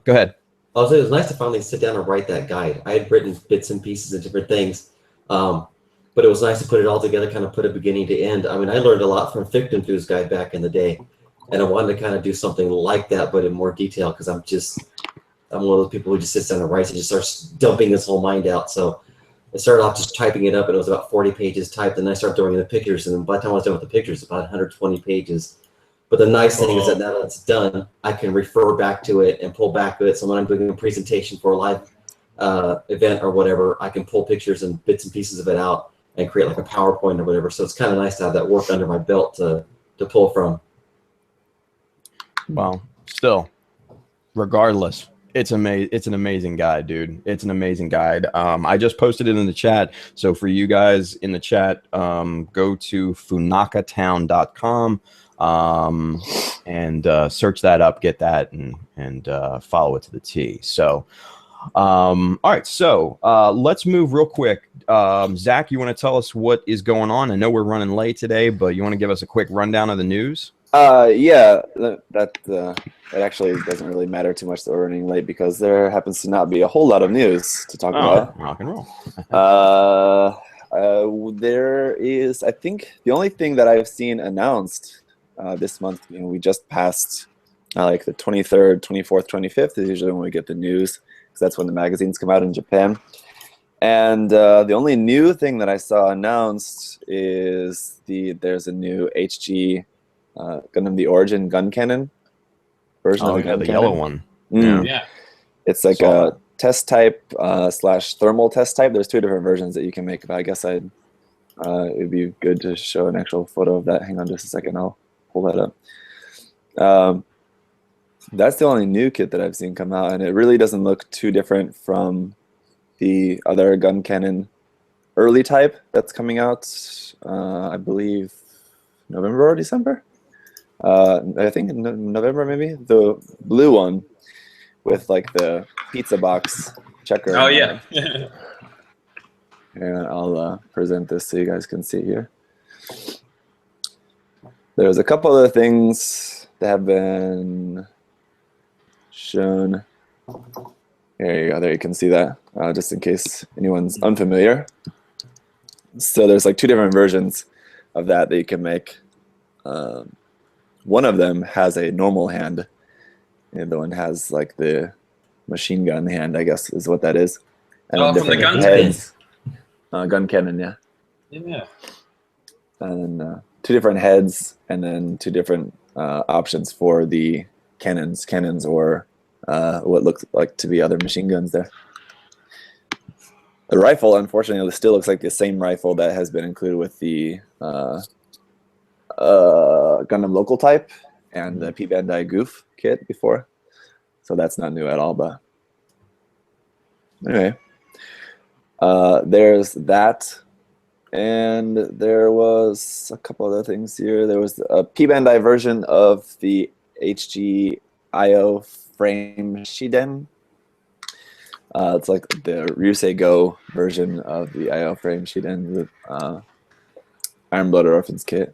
Go ahead. Also, it was nice to finally sit down and write that guide. I had written bits and pieces of different things, but it was nice to put it all together, kind of put it beginning to end. I mean, I learned a lot from Fichtenfu's guide back in the day, and I wanted to kind of do something like that, but in more detail, because I'm one of those people who just sits down and writes and just starts dumping his whole mind out. So I started off just typing it up, and it was about 40 pages typed, and I started throwing in the pictures, and then by the time I was done with the pictures, about 120 pages. But the nice thing is that now that it's done, I can refer back to it and pull back to it. So when I'm doing a presentation for a live event or whatever, I can pull pictures and bits and pieces of it out and create like a PowerPoint or whatever. So it's kind of nice to have that work under my belt to pull from. Well, still, regardless, it's an amazing guide, dude. It's an amazing guide. I just posted it in the chat. So for you guys in the chat, go to funakatown.com and search that up, get that, and follow it to the T. So, all right. So let's move real quick. Zach, you want to tell us what is going on? I know we're running late today, but you want to give us a quick rundown of the news? Yeah, that actually doesn't really matter too much that we're running late because there happens to not be a whole lot of news to talk about. Rock and roll. There is, I think, the only thing that I've seen announced this month. We just passed like the 23rd, 24th, 25th is usually when we get the news because that's when the magazines come out in Japan. And the only new thing that I saw announced is there's a new HG Gundam the Origin gun cannon version of the gun the cannon. yellow one. Yeah. It's like a test type / thermal test type. There's two different versions that you can make, but I guess it'd be good to show an actual photo of that. Hang on just a second, I'll pull that up. That's the only new kit that I've seen come out, and it really doesn't look too different from the other gun cannon early type that's coming out, I believe November or December. I think in November maybe. The blue one with like the pizza box checker. Oh yeah. And I'll present this so you guys can see here. There's a couple other things that have been shown. There you go. There you can see that, just in case anyone's unfamiliar. So there's like two different versions of that you can make. One of them has a normal hand, and the one has like the machine gun hand, I guess is what that is. And from the gun heads. Gun cannon, yeah. Yeah. And then two different heads, and then two different options for the cannons or what looks like to be other machine guns there. The rifle, unfortunately, still looks like the same rifle that has been included with the Gundam local type and the P Bandai Goof kit before, so that's not new at all. But anyway, there's that, and there was a couple other things here. There was a P Bandai version of the HG IO frame Shiden. It's like the Ryusei Go version of the IO frame Shiden with Iron Blooded Orphans kit.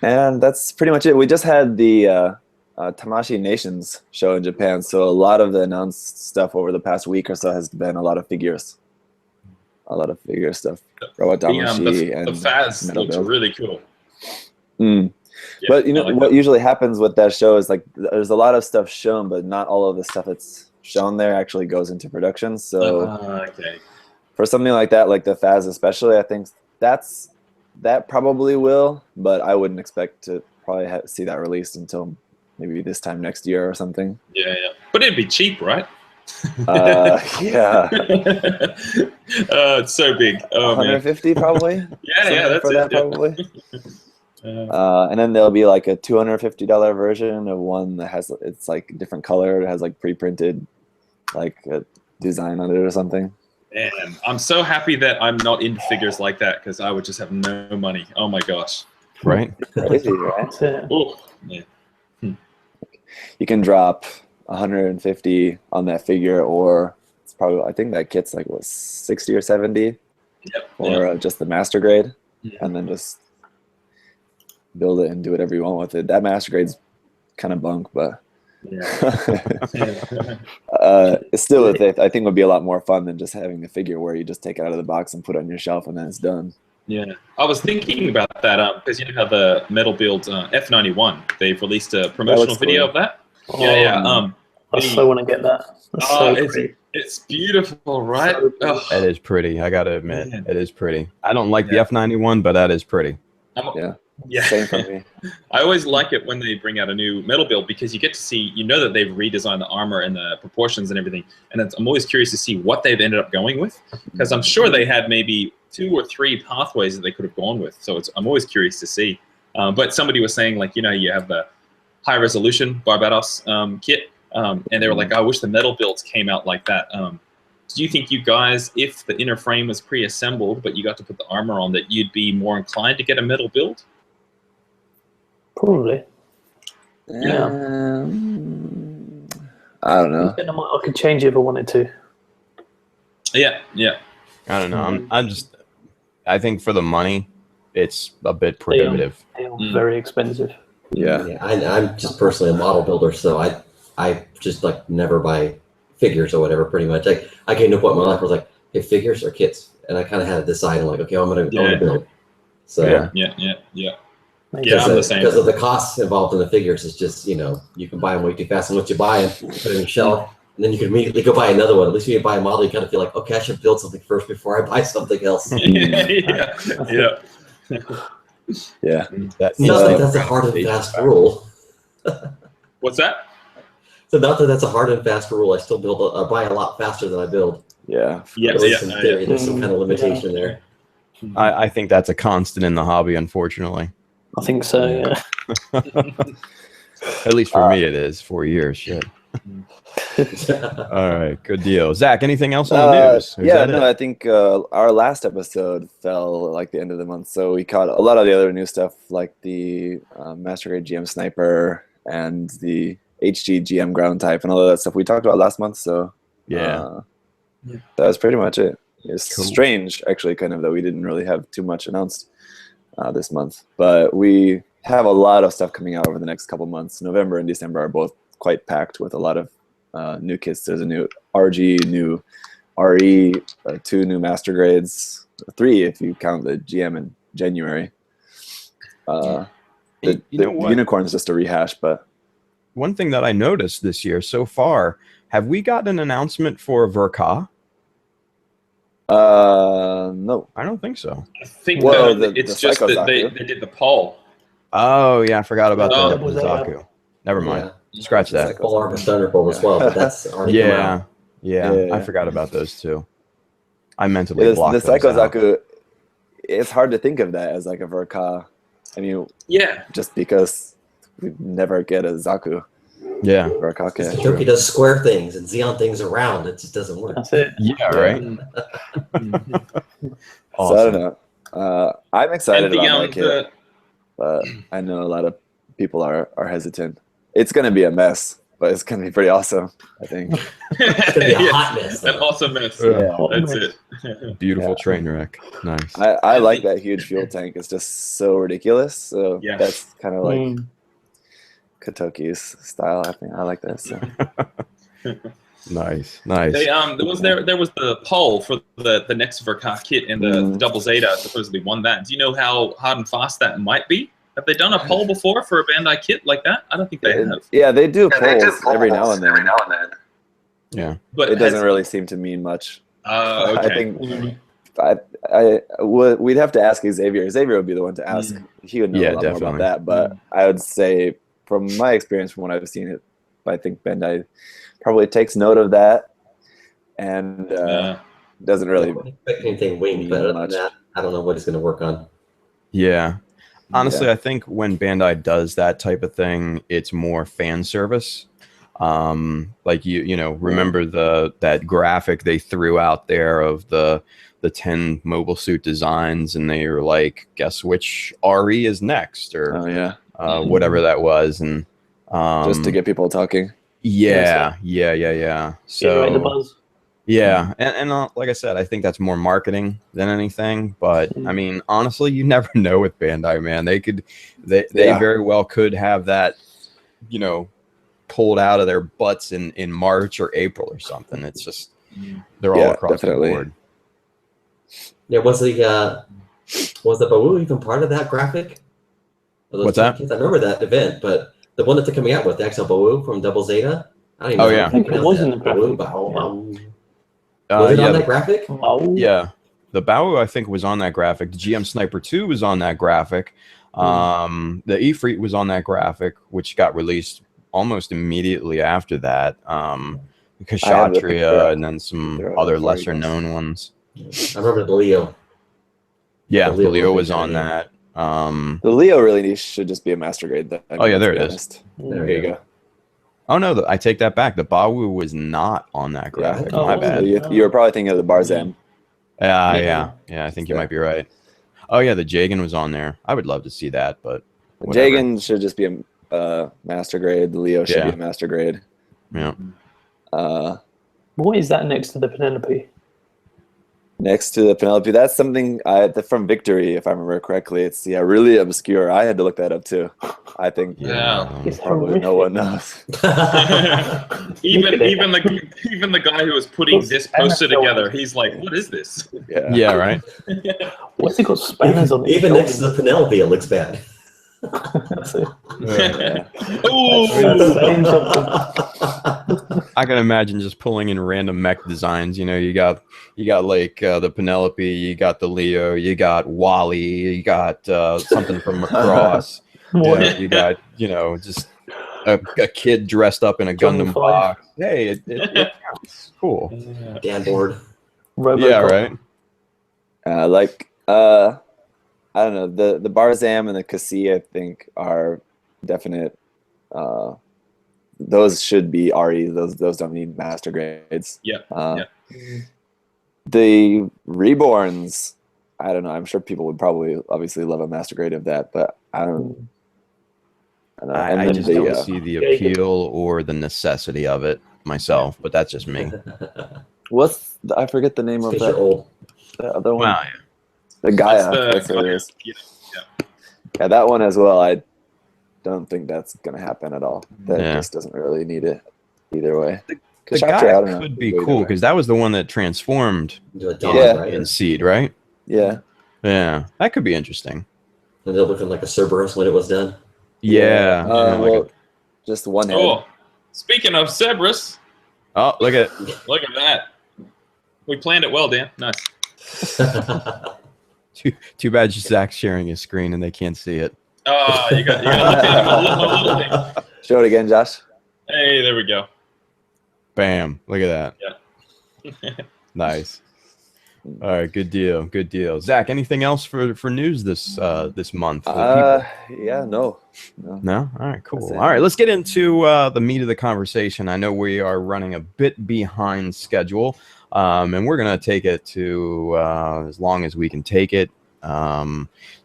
And that's pretty much it. We just had the Tamashii Nations show in Japan, so a lot of the announced stuff over the past week or so has been a lot of figures. A lot of figure stuff. Robot Tamashii and the Faz looks really cool. Yeah, but you know like what usually happens with that show is like there's a lot of stuff shown, but not all of the stuff that's shown there actually goes into production. So okay. For something like that, like the Faz especially, I think that probably will, but I wouldn't expect to probably see that released until maybe this time next year or something. Yeah. But it'd be cheap, right? Yeah. It's so big. Oh, 150 man. probably. yeah, that's for it. That probably. And then there'll be like a $250 version of one that has it's like different color. It has like pre-printed like a design on it or something. Man, I'm so happy that I'm not into figures like that because I would just have no money. Oh my gosh. Right. Crazy, right? Oh, yeah. You can drop 150 on that figure, or it's probably I think that kit's like what 60 or 70, or just the master grade, and then just build it and do whatever you want with it. That master grade's kind of bunk, but it's still I think would be a lot more fun than just having a figure where you just take it out of the box and put it on your shelf and then it's done. Yeah, I was thinking about that because you know how the Metal Build F91, they've released a promotional video of that. I so want to get that. It's beautiful, right? So That is pretty. I gotta admit, it is pretty. I don't like the F91, but that is pretty. Yeah. Same for me. I always like it when they bring out a new metal build because you get to see, you know that they've redesigned the armor and the proportions and everything. And I'm always curious to see what they've ended up going with because I'm sure they had maybe 2 or 3 pathways that they could have gone with. So I'm always curious to see. But somebody was saying, like, you know, you have the high resolution Barbados kit, and they were like, I wish the metal builds came out like that. Do you think you guys, if the inner frame was pre-assembled but you got to put the armor on, that you'd be more inclined to get a metal build? Probably. Yeah. I don't know. I could change it if I wanted to. Yeah. I don't know. I think for the money, it's a bit prohibitive. They are very expensive. Yeah. I'm just personally a model builder, so I just like never buy figures or whatever. Pretty much, like I came to a point in my life where I was like, hey, figures or kits, and I kind of had to decide. I'm like, okay, I'm gonna build. So yeah. Because I'm the same. Because of the costs involved in the figures, it's just, you know, you can buy them way too fast. And once you buy them, you put it in your shelf, and then you can immediately go buy another one. At least when you buy a model, you kind of feel like, okay, I should build something first before I buy something else. yeah. Yeah. Not that that's a hard and fast rule. What's that? So not that that's a hard and fast rule. I still buy a lot faster than I build. Yeah. Yeah. There's some kind of limitation there. I think that's a constant in the hobby, unfortunately. I think so, yeah. At least for me, it is 4 years. Shit. All right, good deal. Zach, anything else on the news? I think our last episode fell like the end of the month, so we caught a lot of the other new stuff, like the Master Grade GM Sniper and the HG GM Ground Type and all of that stuff we talked about last month. So that was pretty much it. It's strange, actually, kind of, that we didn't really have too much announced this month, but we have a lot of stuff coming out over the next couple months. November and December are both quite packed with a lot of new kits. There's a new RG, new RE, 2 new Master Grades, 3 if you count the GM in January. The Unicorn's just a rehash, but one thing that I noticed this year so far, have we gotten an announcement for Verka? No, I don't think so. I think it's just that they did the poll. Oh yeah, I forgot about the was Zaku. Never mind. Scratch that. It's like Full Armor Thunderbolt as well, but that's already come out. Yeah, I forgot about those two. I mentally blocked the those Psycho out. Zaku. It's hard to think of that as like a Verka. I mean, just because we never get a Zaku. Yeah, Verka. Toki does square things and Xeon things around. It just doesn't work. That's it. Yeah, right. Awesome. So I don't know. I'm excited about my kit, but I know a lot of people are hesitant. It's going to be a mess, but it's going to be pretty awesome, I think. It's going to be a hot mess. An awesome mess. Yeah. That's it. Beautiful train wreck. Nice. I like that huge fuel tank. It's just so ridiculous. So that's kind of like Kotoki's style. I think I like that. So. Nice. There was the poll for the next Verka kit, and the Double Zeta supposedly won that. Do you know how hard and fast that might be? Have they done a poll before for a Bandai kit like that? I don't think they have. Yeah, they do polls every now and then. Yeah, but it doesn't really seem to mean much. Okay. I think we'd have to ask Xavier. Xavier would be the one to ask. He would know a lot more about that. But I would say, from my experience, from what I've seen, I think Bandai probably takes note of that and doesn't really expect anything winged, but other than that, I don't know what he's going to work on. Yeah. Honestly, I think when Bandai does that type of thing, it's more fan service. Like you know, remember that graphic they threw out there of the 10 mobile suit designs, and they were like, guess which RE is next, or whatever that was, and just to get people talking. Yeah. So the buzz. yeah, and like I said, I think that's more marketing than anything. But I mean, honestly, you never know with Bandai, man. They very well could have that, you know, pulled out of their butts in March or April or something. It's just they're all across the board. Yeah, was the Bawu even part of that graphic? What's that? I remember that event, but the one that they're coming out with, the XL Bawu from Double Zeta. I don't even know. I think it was in the graphic. Was it on that graphic? Yeah, the Bawu I think was on that graphic. The GM Sniper 2 was on that graphic. The Ifrit was on that graphic, which got released almost immediately after that. Kshatriya and then some other lesser known ones. I remember the Leo. Yeah, the Leo was on that. The Leo really should just be a master grade. Then, Oh, yeah, there it is. There you go. Oh no, I take that back. The Bawu was not on that graphic. Yeah. My bad. You were probably thinking of the Barzam. Yeah. I think you might be right. Oh yeah, the Jagan was on there. I would love to see that, but whatever. Jagan should just be a master grade. The Leo should be a master grade. Yeah. What is that next to the Penelope? Next to the Penelope, that's something from Victory, if I remember correctly. It's really obscure. I had to look that up too. I think probably no one knows. even the guy who was putting this poster together, he's like, "What is this?" Yeah, right. What's it got spanners on it? Even next to the Penelope, it looks bad. I can imagine just pulling in random mech designs. You got like the Penelope, you got the Leo, you got Wally, you got something from Macross. You got just a kid dressed up in a Gundam box. Hey, it's cool. Dan board. Yeah, right. I don't know, the Barzam and the Kasi, I think, are definite. Those should be RE. Those don't need master grades. The Reborns, I don't know. I'm sure people would probably obviously love a master grade of that, but I don't. I just don't see the appeal or the necessity of it myself, but that's just me. I forget the name of that. The other one. Wow, yeah. The Gaia. That's what it is. Yeah, that one as well. I don't think that's going to happen at all. That just doesn't really need it either way. The Gaia could be cool because that was the one that transformed in Seed, right? Yeah. Yeah, that could be interesting. And they're looking like a Cerberus when it was done. Yeah. Just one head. Oh, speaking of Cerberus. Oh, look at that. We planned it well, Dan. Nice. Too bad Zach's sharing his screen and they can't see it. Oh, you got to look at him. Show it again, Josh. Hey, there we go. Bam! Look at that. Yeah. Nice. All right, good deal. Zach, anything else for news this month? Yeah, no. All right, cool. All right, let's get into the meat of the conversation. I know we are running a bit behind schedule. And we're going to take it to as long as we can take it.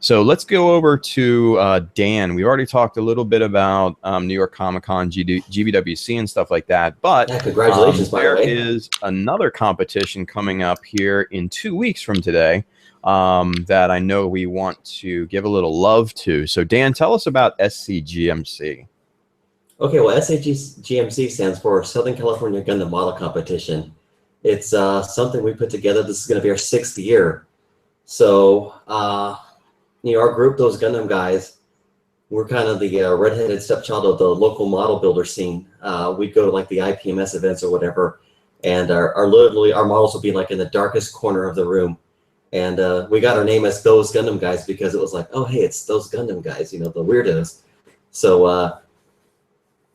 So let's go over to Dan. We've already talked a little bit about New York Comic Con, GBWC, and stuff like that. But congratulations, by the way. There is another competition coming up here in 2 weeks from today that I know we want to give a little love to. So, Dan, tell us about SCGMC. Okay, well, SCGMC stands for Southern California Gundam Model Competition. It's something we put together. This is going to be our 6th year. So, our group, those Gundam guys, we're kind of the redheaded stepchild of the local model builder scene. We'd go to like the IPMS events or whatever, and our models would be like in the darkest corner of the room. And we got our name as those Gundam guys because it was like, oh, hey, it's those Gundam guys, the weirdos. So,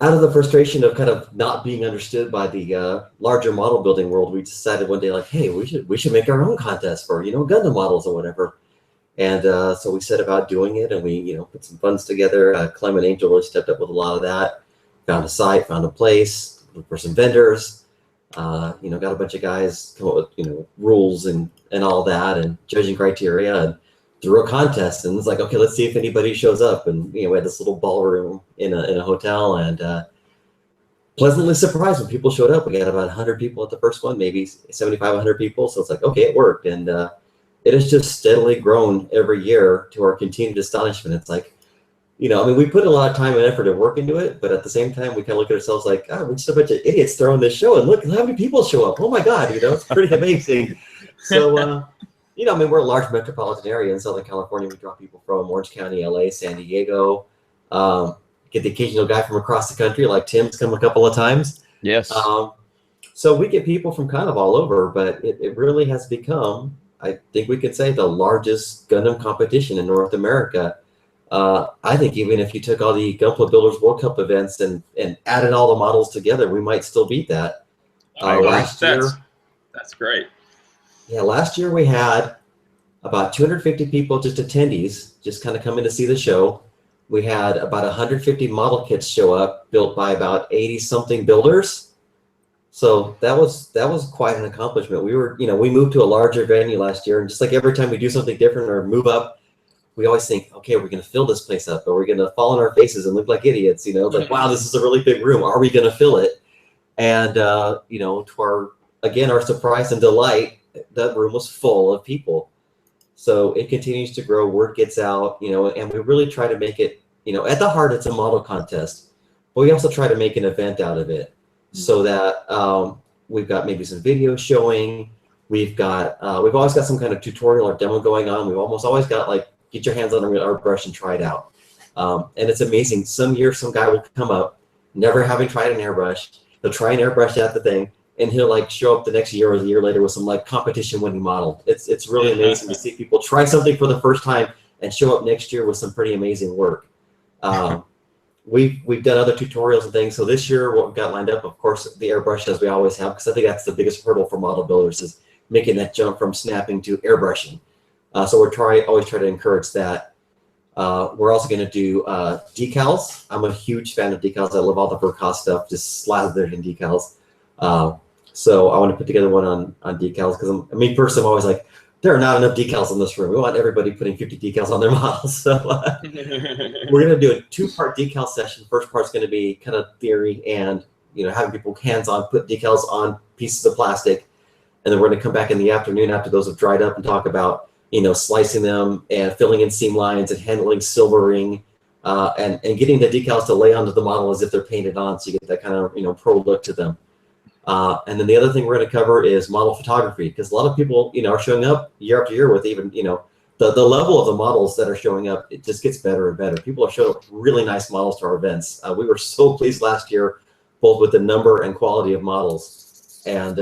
out of the frustration of kind of not being understood by the larger model building world, we decided one day, like, hey, we should make our own contest for Gundam models or whatever. And so we set about doing it, and we put some funds together. Clement Angel really stepped up with a lot of that. Found a site, found a place, looked for some vendors. Got a bunch of guys come up with rules and all that, and judging criteria, and through a contest. And it's like, okay, let's see if anybody shows up. And we had this little ballroom in a hotel, and pleasantly surprised when people showed up. We had about 100 people at the first one, maybe 75, 100 people. So it's like, okay, it worked. And it has just steadily grown every year to our continued astonishment. It's like, we put a lot of time and effort and work into it, but at the same time, we kind of look at ourselves like, we're just a bunch of idiots throwing this show, and look how many people show up. Oh my God, it's pretty amazing. So, we're a large metropolitan area in Southern California. We draw people from Orange County, LA, San Diego, get the occasional guy from across the country, like Tim's come a couple of times. Yes. So we get people from kind of all over, but it really has become, I think we could say, the largest Gundam competition in North America. I think even if you took all the Gunpla Builders World Cup events and added all the models together, we might still beat that. Last year, that's great. Yeah, last year we had about 250 people, just attendees, just kind of coming to see the show. We had about 150 model kits show up, built by about 80 something builders. So that was quite an accomplishment. We were, we moved to a larger venue last year, and just like every time we do something different or move up, we always think, okay, we're going to fill this place up, or we're going to fall on our faces and look like idiots. Like, wow, this is a really big room. Are we going to fill it? And to our surprise and delight, that room was full of people. So it continues to grow. Word gets out, and we really try to make it, at the heart, it's a model contest, but we also try to make an event out of it, so that we've got maybe some video showing. We've always got some kind of tutorial or demo going on. We've almost always got like, get your hands on our brush and try it out. And it's amazing. Some year, some guy will come up, never having tried an airbrush. He'll try an airbrush at the thing, and he'll like show up the next year or the year later with some like competition winning model. It's really amazing to see people try something for the first time and show up next year with some pretty amazing work. We've done other tutorials and things. So this year, what we've got lined up, of course, the airbrush, as we always have, because I think that's the biggest hurdle for model builders, is making that jump from snapping to airbrushing. So always try to encourage that. We're also going to do decals. I'm a huge fan of decals. I love all the Verkos stuff, just slathered in decals. So I want to put together one on decals, because personally, I'm always like, there are not enough decals in this room. We want everybody putting 50 decals on their models. So we're going to do a 2-part decal session. First part's going to be kind of theory and having people hands-on put decals on pieces of plastic, and then we're going to come back in the afternoon after those have dried up and talk about slicing them and filling in seam lines and handling silvering, and getting the decals to lay onto the model as if they're painted on, so you get that kind of pro look to them. And then the other thing we're going to cover is model photography, because a lot of people are showing up year after year with even the level of the models that are showing up, it just gets better and better. People are showing up really nice models to our events. We were so pleased last year, both with the number and quality of models. And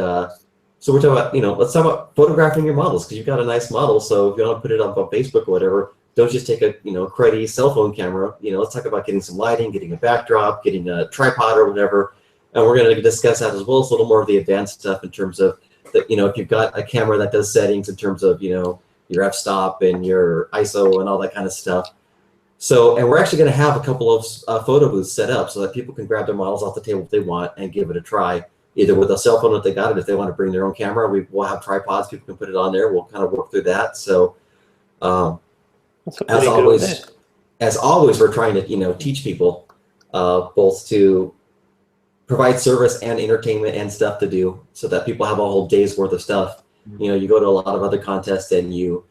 so we're talking about, let's talk about photographing your models, because you've got a nice model. So if you want to put it up on Facebook or whatever, don't just take a cruddy cell phone camera. Let's talk about getting some lighting, getting a backdrop, getting a tripod or whatever. And we're going to discuss that, as well as a little more of the advanced stuff in terms of that. If you've got a camera that does settings in terms of your f-stop and your ISO and all that kind of stuff. So, and we're actually going to have a couple of photo booths set up so that people can grab their models off the table if they want and give it a try, either with a cell phone if they got it. If they want to bring their own camera, we'll have tripods. People can put it on there. We'll kind of work through that. So, as always, we're trying to teach people both to provide service and entertainment and stuff to do, so that people have a whole day's worth of stuff. You go to a lot of other contests and you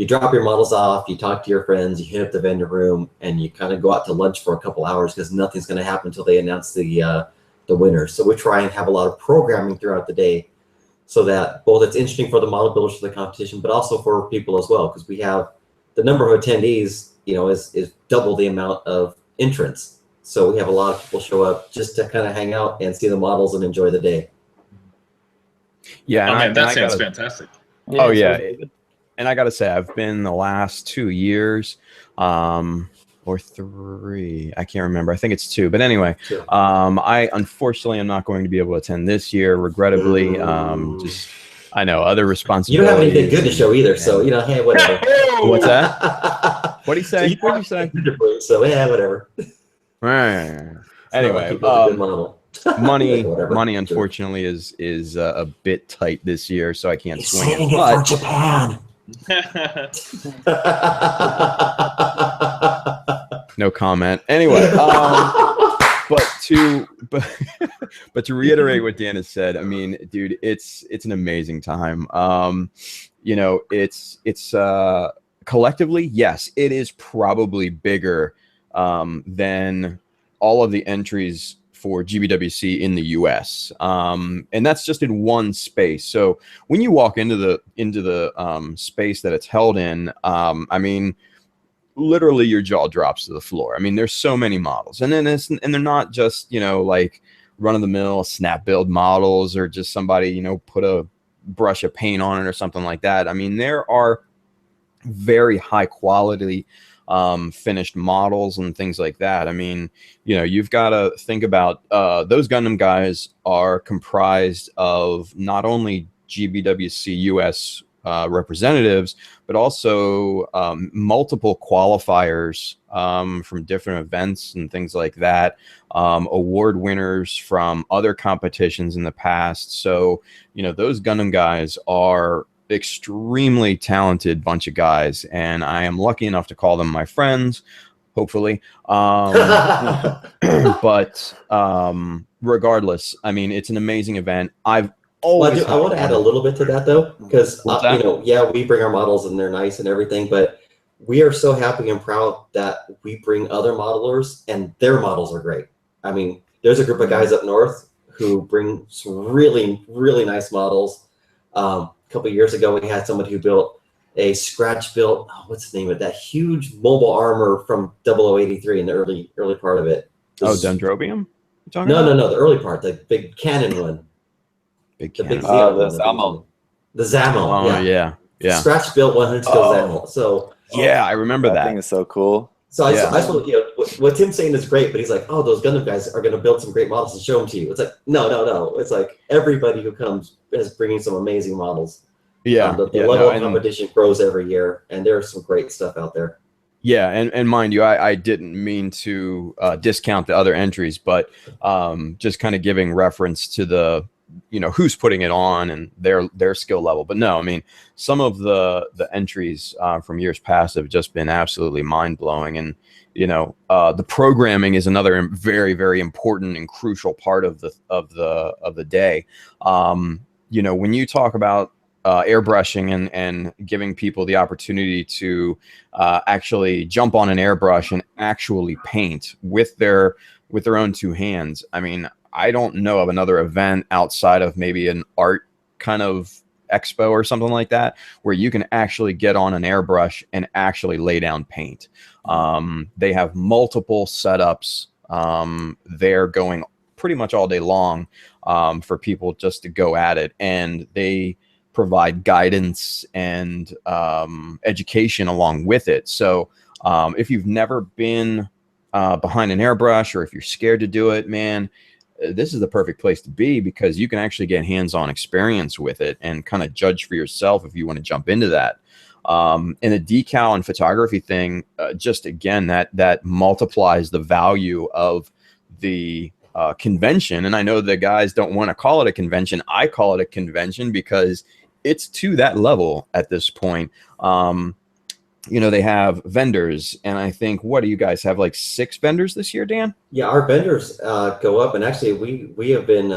drop your models off, you talk to your friends, you hit up the vendor room, and you kind of go out to lunch for a couple hours, because nothing's going to happen until they announce the winners. So we try and have a lot of programming throughout the day, so that both it's interesting for the model builders for the competition, but also for people as well, because we have the number of attendees, is double the amount of entrants. So we have a lot of people show up just to kind of hang out and see the models and enjoy the day. Yeah, that sounds fantastic. Yeah, and I gotta say, I've been the last 2 years, or 3, I can't remember. I think it's 2, but anyway, I unfortunately am not going to be able to attend this year, regrettably. Just I know other responsibilities. You don't have anything good to show either, so hey, whatever. What's that? What did he say? What did you say? So yeah, whatever. Right. Anyway, money unfortunately is a bit tight this year, so I can't swing it. But for Japan. No comment. Anyway, but to reiterate what Dan has said, dude, it's an amazing time. It's collectively, yes, it is probably bigger than all of the entries for GBWC in the US. And that's just in one space. So when you walk into the space that it's held in, literally your jaw drops to the floor. There's so many models, and they're not just, like run-of-the-mill snap build models, or just somebody, put a brush of paint on it or something like that. There are very high quality finished models and things like that. You've got to think about those Gundam guys are comprised of not only GBWC US representatives, but also multiple qualifiers from different events and things like that, award winners from other competitions in the past. So, you know, those Gundam guys are extremely talented bunch of guys, and I am lucky enough to call them my friends, hopefully. But regardless, I mean, it's an amazing event. I've always I want to add a little bit to that though, because that? you know, yeah, we bring our models and they're nice and everything, but we are so happy and proud that we bring other modelers and their models are great. I mean, there's a group of guys up north who bring some really, really nice models. A couple of years ago, we had somebody who built a scratch built, what's the name of it? That huge mobile armor from 0083 in the early part of it. Dendrobium? No, the early part, the big cannon one. Big the cannon. big Zeo The one, Zamel. The Zamel. Oh, yeah. Scratch built 100 skill Zamel. So yeah, I remember That that. thing is so cool. So I suppose, you know, what Tim's saying is great, but he's like, oh, those Gundam guys are going to build some great models and show them to you. It's like, no. It's like everybody who comes is bringing some amazing models. Yeah. The level of competition grows every year, and there's some great stuff out there. Yeah, and mind you, I didn't mean to discount the other entries, but just kind of giving reference to the, you know, who's putting it on and their skill level. But no, I mean, some of the entries from years past have just been absolutely mind blowing, and you know, the programming is another very, very important and crucial part of the day. You know, when you talk about airbrushing and giving people the opportunity to actually jump on an airbrush and actually paint with their own two hands. I mean, I don't know of another event outside of maybe an art kind of expo or something like that where you can actually get on an airbrush and actually lay down paint. They have multiple setups there going pretty much all day long for people just to go at it, and they provide guidance and education along with it. So if you've never been behind an airbrush, or if you're scared to do it, man, this is the perfect place to be, because you can actually get hands-on experience with it and kind of judge for yourself if you want to jump into that. And the decal and photography thing, just again, that multiplies the value of the convention. And I know the guys don't want to call it a convention. I call it a convention because it's to that level at this point. You know, they have vendors, and I think, what do you guys have, like 6 vendors this year, Dan? Yeah, our vendors go up, and actually we have been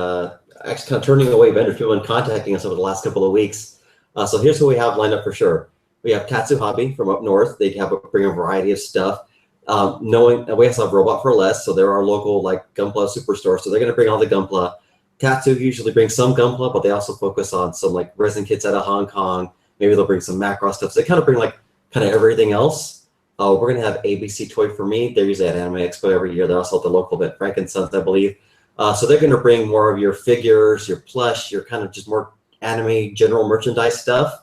actually kind of turning away vendors. People have been contacting us over the last couple of weeks. So here's who we have lined up for sure. We have Tatsu Hobby from up north. They bring a variety of stuff. Knowing we also have Robot for Less, so they're our local like Gunpla superstore. So they're going to bring all the Gunpla. Tatsu usually brings some Gunpla, but they also focus on some like resin kits out of Hong Kong. Maybe they'll bring some Macross stuff. So they kind of bring like kind of everything else. We're going to have ABC Toy for Me. They're usually at Anime Expo every year. They're also at the local event, Frankensons, I believe. So they're going to bring more of your figures, your plush, your kind of just more anime general merchandise stuff.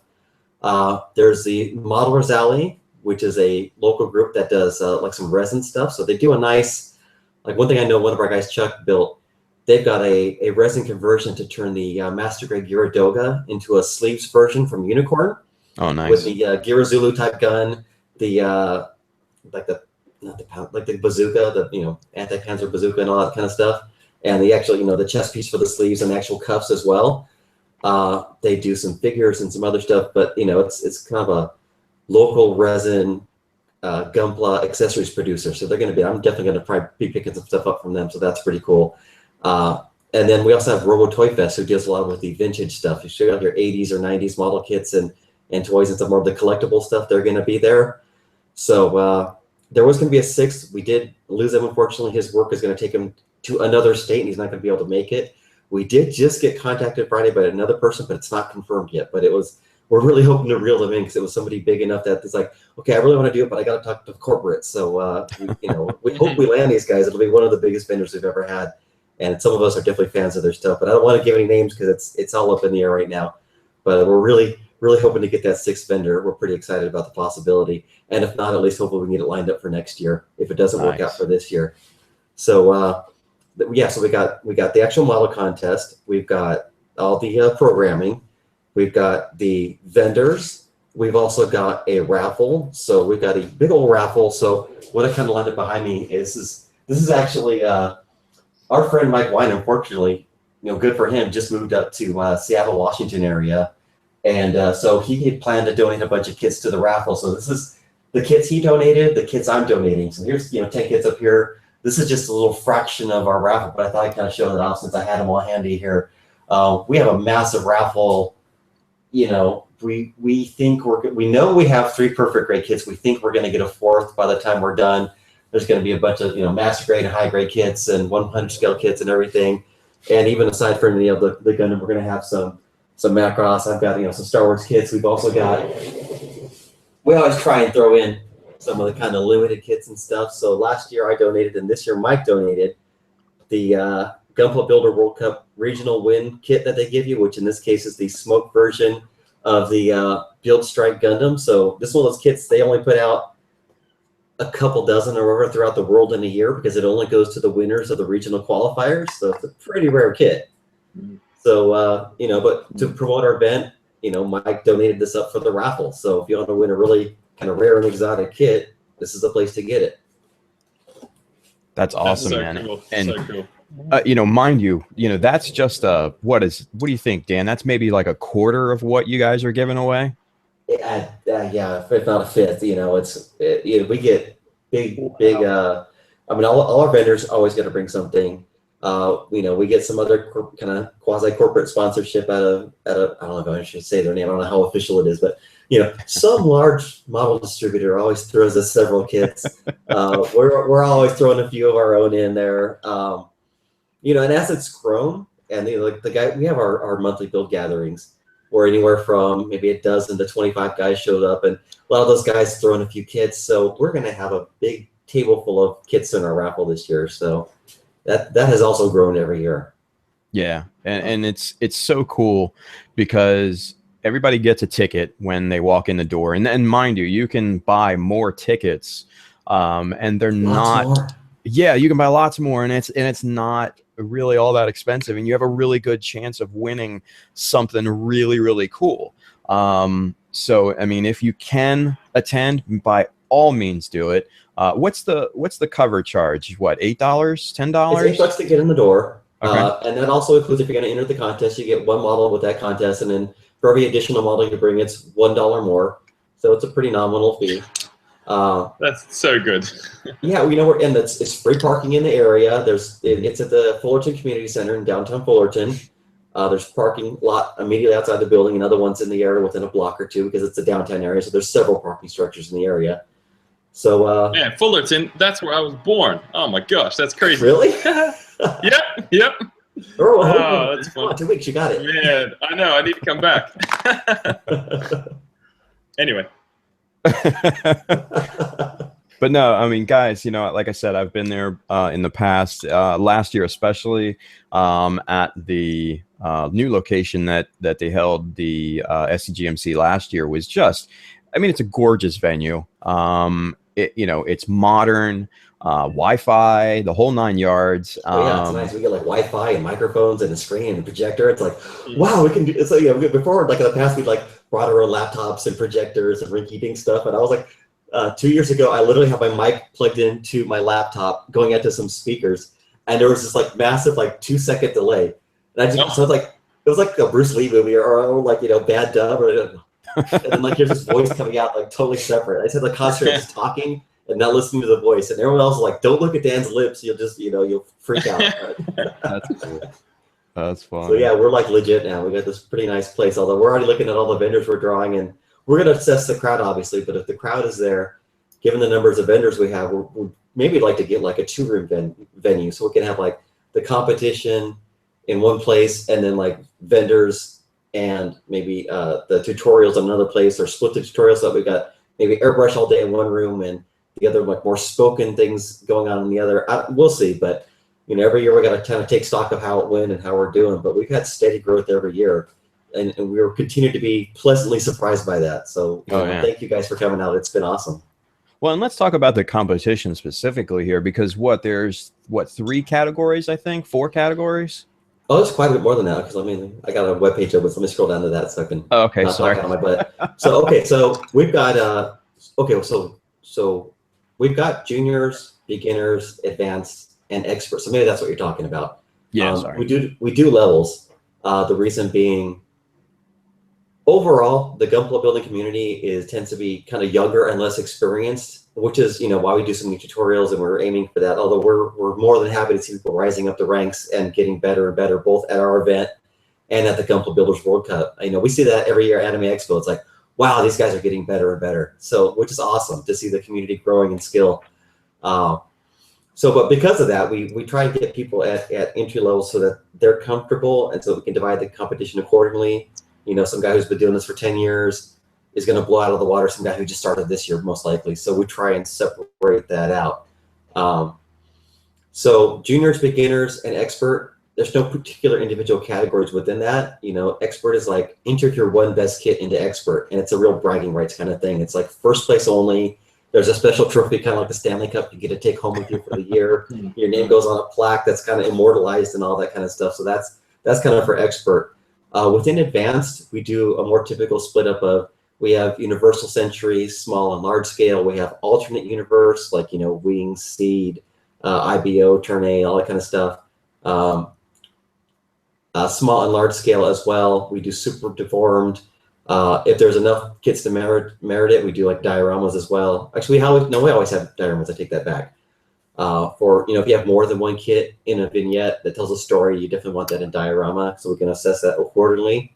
There's the Modelers Alley, which is a local group that does like some resin stuff. So they do a nice, like one thing I know one of our guys, Chuck, built. They've got a resin conversion to turn the Master Grade Gyaradoga into a sleeves version from Unicorn. Oh, nice. With the Girazulu type gun, the bazooka, the anti-panzer bazooka and all that kind of stuff, and the actual the chest piece for the sleeves and the actual cuffs as well. They do some figures and some other stuff, but it's kind of a local resin Gunpla accessories producer. So they're going to be. I'm definitely going to probably be picking some stuff up from them. So that's pretty cool. And then we also have Robo Toy Fest, who deals a lot with the vintage stuff. You show out your 80s or 90s model kits and toys and some more of the collectible stuff. They're going to be there. So there was going to be a 6th. We did lose him, unfortunately. His work is going to take him to another state, and he's not going to be able to make it. We did just get contacted Friday by another person, but it's not confirmed yet. But we're really hoping to reel them in, because it was somebody big enough that it's like, okay, I really want to do it, but I got to talk to the corporate. So we hope we land these guys. It'll be one of the biggest vendors we've ever had, and some of us are definitely fans of their stuff. But I don't want to give any names because it's all up in the air right now. But we're really hoping to get that 6th vendor. We're pretty excited about the possibility, and if not, at least hopefully we can get it lined up for next year if it doesn't work out for this year. So so we got the actual model contest. We've got all the programming. We've got the vendors. We've also got a raffle. So we've got a big old raffle. So what I kind of landed behind me is this is actually our friend Mike Wine. Unfortunately, good for him, just moved up to Seattle, Washington area, and so he had planned to donate a bunch of kits to the raffle. So this is the kits he donated, the kits I'm donating. So here's 10 kits up here. This is just a little fraction of our raffle, but I thought I'd kind of show that off since I had them all handy here. We have a massive raffle. We think we know we have 3 perfect grade kits. We think we're going to get a 4th by the time we're done. There's going to be a bunch of master grade and high grade kits and 100 scale kits and everything. And even aside from the Gundam, we're going to have some Macross. I've got some Star Wars kits. We've also got. We always try and throw in some of the kind of limited kits and stuff. So last year I donated, and this year Mike donated the Gunpla Builder World Cup Regional Win kit that they give you, which in this case is the smoke version of the Build Strike Gundam. So this is one of those kits they only put out a couple dozen or whatever throughout the world in a year because it only goes to the winners of the regional qualifiers. So it's a pretty rare kit. So, but to promote our event, Mike donated this up for the raffle. So if you want to win a really kind of rare and exotic kit, this is the place to get it. That's awesome, so man. Cool. And so cool. Mind you, that's just what do you think, Dan? That's maybe like a quarter of what you guys are giving away. Yeah, if not a fifth. We get big. All our vendors always got to bring something. We get some other kind of quasi corporate sponsorship out of I don't know if I should say their name. I don't know how official it is, but some large model distributor always throws us several kits. We're always throwing a few of our own in there. And as it's grown, and we have our monthly build gatherings where anywhere from maybe a dozen to 25 guys showed up, and a lot of those guys throw in a few kits. So we're going to have a big table full of kits in our raffle this year. So that has also grown every year. Yeah, and it's so cool because everybody gets a ticket when they walk in the door, and mind you, you can buy more tickets, and they're not. More. Yeah, you can buy lots more, and it's not really all that expensive, and you have a really good chance of winning something really, really cool. So I mean, if you can attend, by all means do it. What's the cover charge? What, $8, $10? It's $8 to get in the door. Okay. And that also includes if you're going to enter the contest, you get 1 model with that contest, and then for every additional model you bring, it's $1 more. So it's a pretty nominal fee. That's so good. Yeah, and it's free parking in the area. It's at the Fullerton Community Center in downtown Fullerton. There's parking lot immediately outside the building, and other ones in the area within a block or two because it's a downtown area. So there's several parking structures in the area. So man, Fullerton, that's where I was born. Oh my gosh, that's crazy. Really? Yep. Oh, that's fun. 2 weeks, you got it. Man, I know. I need to come back. Anyway. But no, I mean, guys, like I said, I've been there in the past, last year especially, at the new location that they held the SCGMC last year was just, I mean, it's a gorgeous venue. It's modern, Wi-Fi, the whole 9 yards. Yeah, it's nice. We get like Wi-Fi and microphones and a screen and a projector. It's like, wow, we can do. It's like before, like in the past, we'd like brought our own laptops and projectors and rinky-dink stuff. And I was like, 2 years ago, I literally had my mic plugged into my laptop, going out to some speakers, and there was this like massive 2-second delay. And so it was like a Bruce Lee movie or like Bad Dub or. And then here's this voice coming out totally separate. I said the concentrate just talking and not listening to the voice, and everyone else was like, "Don't look at Dan's lips. You'll just you'll freak out." That's cool. That's fun. So yeah, we're legit now. We got this pretty nice place. Although we're already looking at all the vendors we're drawing, and we're gonna assess the crowd obviously. But if the crowd is there, given the numbers of vendors we have, we'd maybe like to get a 2-room venue so we can have the competition in one place, and then vendors. And maybe the tutorials in another place, or split the tutorials so that we got maybe airbrush all day in one room and the other more spoken things going on in the other. We'll see, but every year we got to kind of take stock of how it went and how we're doing. But we've had steady growth every year, and we're continue to be pleasantly surprised by that. So thank you guys for coming out. It's been awesome. Well, and let's talk about the competition specifically here, because there's 3 categories, I think, 4 categories. Oh, it's quite a bit more than that because I mean, I got a web page open. So let me scroll down to that so I can. Oh, okay, not sorry. talk out of my butt. So okay, so we've got so we've got juniors, beginners, advanced, and experts. So maybe that's what you're talking about. Yeah, sorry. We do levels. The reason being, overall, the Gunpla building community tends to be kind of younger and less experienced, which is why we do so many tutorials and we're aiming for that. Although we're more than happy to see people rising up the ranks and getting better and better, both at our event and at the Gunpla Builders World Cup. We see that every year at Anime Expo. It's like, wow, these guys are getting better and better. So, which is awesome to see the community growing in skill. But because of that, we try to get people at entry level so that they're comfortable and so we can divide the competition accordingly. Some guy who's been doing this for 10 years is going to blow out of the water some guy who just started this year, most likely. So we try and separate that out. So juniors, beginners, and expert, there's no particular individual categories within that. Expert is like enter your one best kit into expert, and it's a real bragging rights kind of thing. It's like first place only. There's a special trophy, kind of like the Stanley Cup, you get to take home with you for the year. Your name goes on a plaque that's kind of immortalized and all that kind of stuff. So that's kind of for expert. Within advanced, we do a more typical split up of, we have universal century, small and large scale. We have alternate universe, like, Wings, Seed, IBO, Turn A, all that kind of stuff. Small and large scale as well. We do super deformed. If there's enough kits to merit it, we do like dioramas as well. Actually, we always have dioramas. I take that back. If you have more than one kit in a vignette that tells a story, you definitely want that in diorama, so we can assess that accordingly.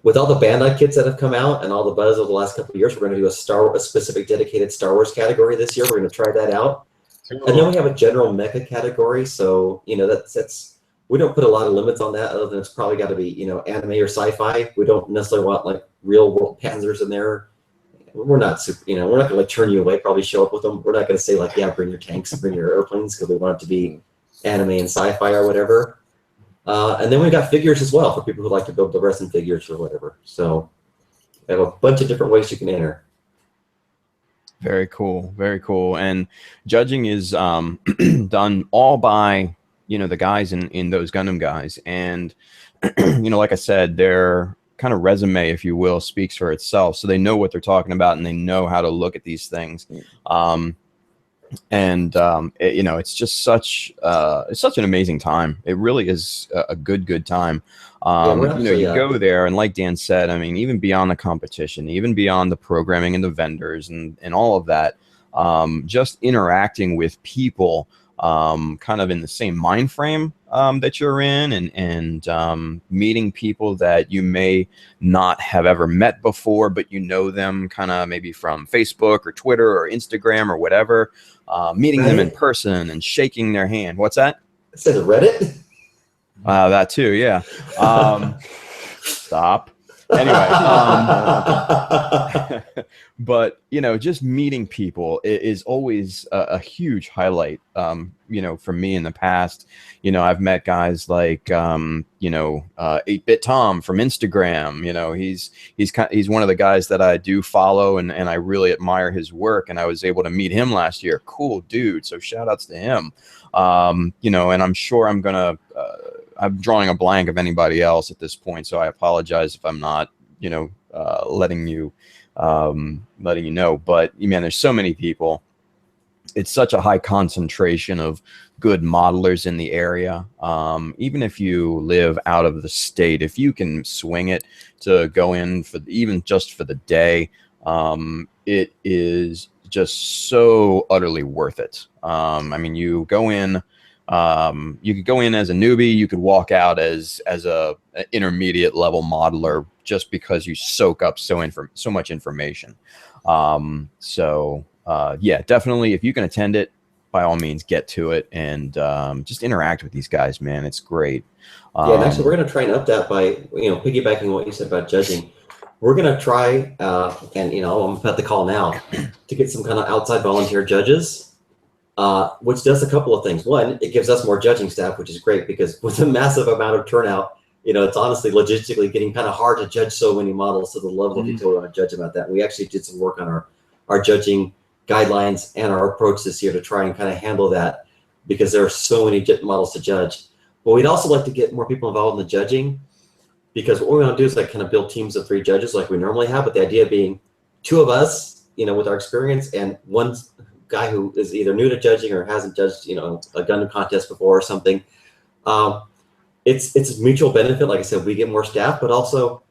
With all the Bandai kits that have come out and all the buzz over the last couple of years, we're going to do a specific dedicated Star Wars category this year. We're going to try that out. Cool. And then we have a general mecha category. So, that's we don't put a lot of limits on that other than it's probably got to be, anime or sci-fi. We don't necessarily want like real world Panzers in there. We're not super, we're not going to like turn you away, probably show up with them. We're not going to say like, yeah, bring your tanks and bring your airplanes because we want it to be anime and sci-fi or whatever. And then we've got figures as well for people who like to build the resin figures or whatever. So we have a bunch of different ways you can enter. Very cool. Very cool. And judging is done all by, the guys in those Gundam guys. And, like I said, their kind of resume, if you will, speaks for itself. So they know what they're talking about and they know how to look at these things. It's just such an amazing time. It really is a good time. You go there and like Dan said, I mean, even beyond the competition, even beyond the programming and the vendors and all of that, just interacting with people kind of in the same mind frame that you're in and meeting people that you may not have ever met before, but them kind of maybe from Facebook or Twitter or Instagram or whatever, meeting them in person and shaking their hand. What's that? It says Reddit? That too, yeah. Stop. Anyway, but just meeting people is always a huge highlight. For me in the past, I've met guys like 8-Bit Tom from Instagram. He's one of the guys that I do follow and I really admire his work. And I was able to meet him last year. Cool dude. So shout outs to him. And I'm sure I'm drawing a blank of anybody else at this point, so I apologize if I'm not, letting you know. But man, there's so many people. It's such a high concentration of good modelers in the area. Even if you live out of the state, if you can swing it to go in for even just for the day, it is just so utterly worth it. You go in. You could go in as a newbie. You could walk out as a intermediate level modeler just because you soak up so much information. Yeah, definitely. If you can attend it, by all means, get to it and just interact with these guys, man. It's great. Yeah, and actually, we're going to try and up that by piggybacking what you said about judging. We're going to try, and I'm about to call now to get some kind of outside volunteer judges. Which does a couple of things. One, it gives us more judging staff, which is great because with a massive amount of turnout, it's honestly logistically getting kind of hard to judge so many models to the level of detail we want to judge about that. We actually did some work on our judging guidelines and our approach this year to try and kind of handle that because there are so many models to judge. But we'd also like to get more people involved in the judging, because what we want to do is like kind of build teams of 3 judges like we normally have, but the idea being 2 of us, with our experience, and 1 guy who is either new to judging or hasn't judged, a Gundam contest before or something. It's mutual benefit. Like I said, we get more staff, but also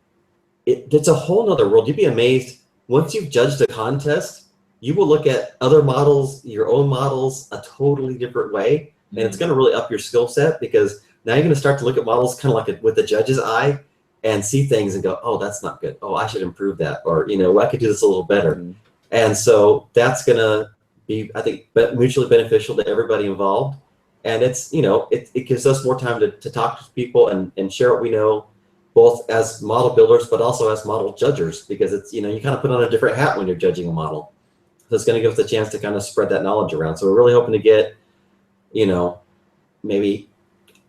it's a whole nother world. You'd be amazed. Once you've judged a contest, you will look at other models, your own models, a totally different way. And it's going to really up your skill set, because now you're going to start to look at models kind of like with the judge's eye and see things and go, oh, that's not good. Oh, I should improve that. Or, I could do this a little better. And so that's going to be, I think, mutually beneficial to everybody involved. And it's, it gives us more time to talk to people and share what we know, both as model builders, but also as model judgers, because it's, you kind of put on a different hat when you're judging a model. So it's going to give us a chance to kind of spread that knowledge around. So we're really hoping to get, maybe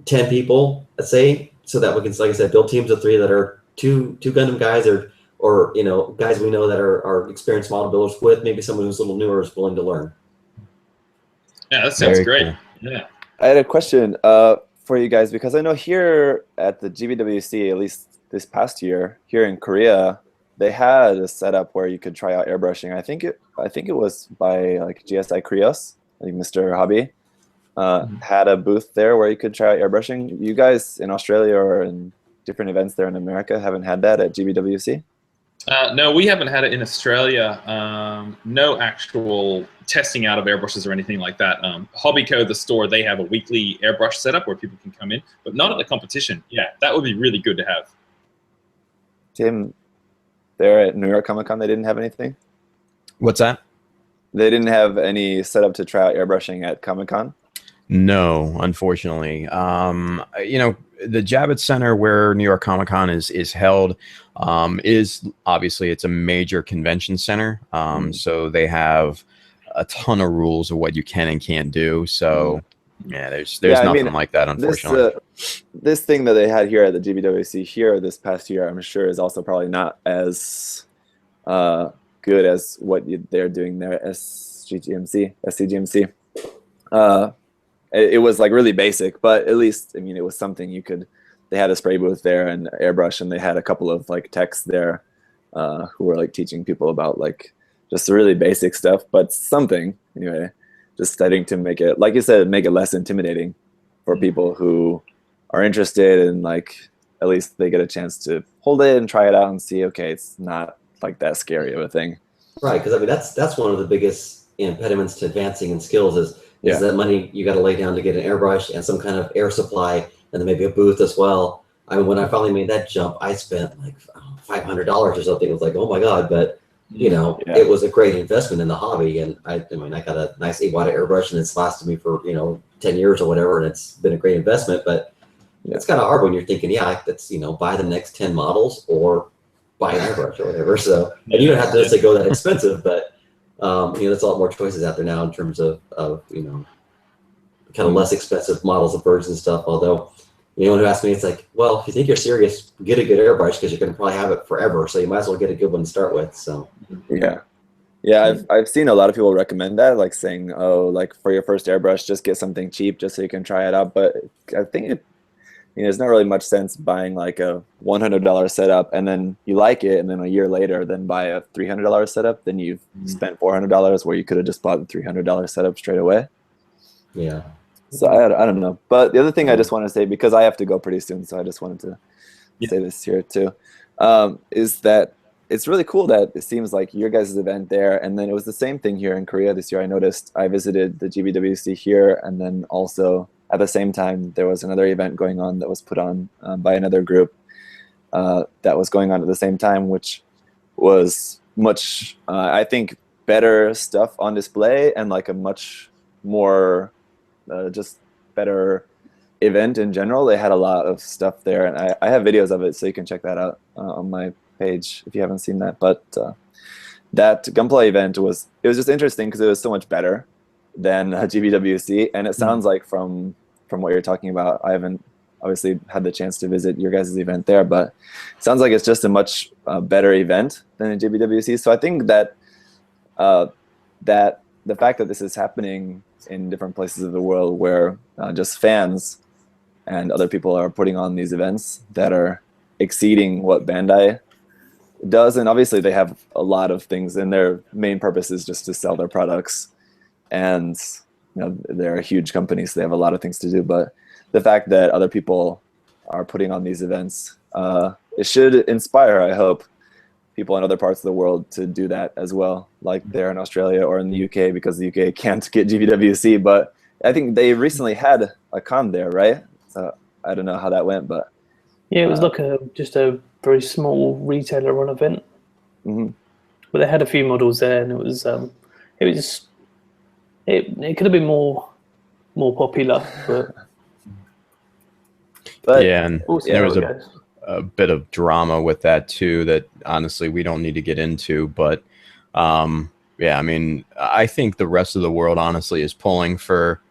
10 people, let's say, so that we can, like I said, build teams of 3 that are two Gundam guys or guys we know that are experienced model builders, with maybe someone who's a little newer is willing to learn. Yeah, that sounds great. Cool. Yeah. I had a question for you guys, because I know here at the GBWC, at least this past year, here in Korea, they had a setup where you could try out airbrushing. I think it was by like GSI Krios, I think Mr. Hobby had a booth there where you could try out airbrushing. You guys in Australia or in different events there in America haven't had that at GBWC? No, we haven't had it in Australia. No actual testing out of airbrushes or anything like that. Hobbyco, the store, they have a weekly airbrush setup where people can come in, but not at the competition. Yeah, that would be really good to have. Tim, there at New York Comic Con, they didn't have anything? What's that? They didn't have any setup to try out airbrushing at Comic Con? No, unfortunately. The Javits Center, where New York Comic Con is held, is obviously, it's a major convention center. So they have a ton of rules of what you can and can't do. So yeah, there's nothing like that, unfortunately. This thing that they had here at the GBWC here this past year, I'm sure, is also probably not as good as what they're doing there at SCGMC. It was like really basic, but at least, I mean, it was something you could. They had a spray booth there and airbrush, and they had a couple of like techs there who were like teaching people about like just the really basic stuff, but something anyway. Just studying to make it, like you said, make it less intimidating for people who are interested, and like at least they get a chance to hold it and try it out and see. Okay, it's not like that scary of a thing. Right, because I mean that's one of the biggest impediments to advancing in skills is that money you got to lay down to get an airbrush and some kind of air supply, and then maybe a booth as well. I mean, when I finally made that jump, I spent like $500 or something. It was like, oh my god, but it was a great investment in the hobby, and I mean, I got a nice Iwata airbrush, and it's lasted me for 10 years or whatever, and it's been a great investment. But it's kind of hard when you're thinking, that's buy the next 10 models or buy an airbrush or whatever. So, and you don't have to necessarily go that expensive, but there's a lot more choices out there now in terms of kind of less expensive models of birds and stuff. Although anyone who asks me, it's like, well, if you think you're serious, get a good airbrush, because you're going to probably have it forever. So you might as well get a good one to start with. So I've seen a lot of people recommend that, like saying, oh, like for your first airbrush, just get something cheap just so you can try it out. But I think there's not really much sense buying like a $100 setup and then you like it, and then a year later then buy a $300 setup. Then you've spent $400 where you could have just bought the $300 setup straight away. Yeah. So I don't know. But the other thing I just want to say, because I have to go pretty soon, so I just wanted to say this here too, is that it's really cool that it seems like your guys' event there, and then it was the same thing here in Korea this year. I noticed I visited the GBWC here, and then also at the same time there was another event going on that was put on by another group that was going on at the same time, which was much, I think, better stuff on display, and like a much more just better event in general. They had a lot of stuff there, and I have videos of it, so you can check that out on my page if you haven't seen that. But that Gunpla event was just interesting because it was so much better than GBWC, and it sounds like from what you're talking about, I haven't obviously had the chance to visit your guys' event there, but it sounds like it's just a much better event than a GBWC. So I think that that the fact that this is happening in different places of the world where just fans and other people are putting on these events that are exceeding what Bandai does. And obviously they have a lot of things, and their main purpose is just to sell their products. And they're a huge company, so they have a lot of things to do. But the fact that other people are putting on these events, it should inspire, I hope, people in other parts of the world to do that as well, like there in Australia or in the UK, because the UK can't get GBWC. But I think they recently had a con there, right? So I don't know how that went, but yeah, it was like just a very small retailer run event. Mhm. But they had a few models there, and it could have been more popular, but Yeah, and we'll see there how was it goes. a bit of drama with that too that honestly we don't need to get into. But yeah, I mean, I think the rest of the world honestly is pulling for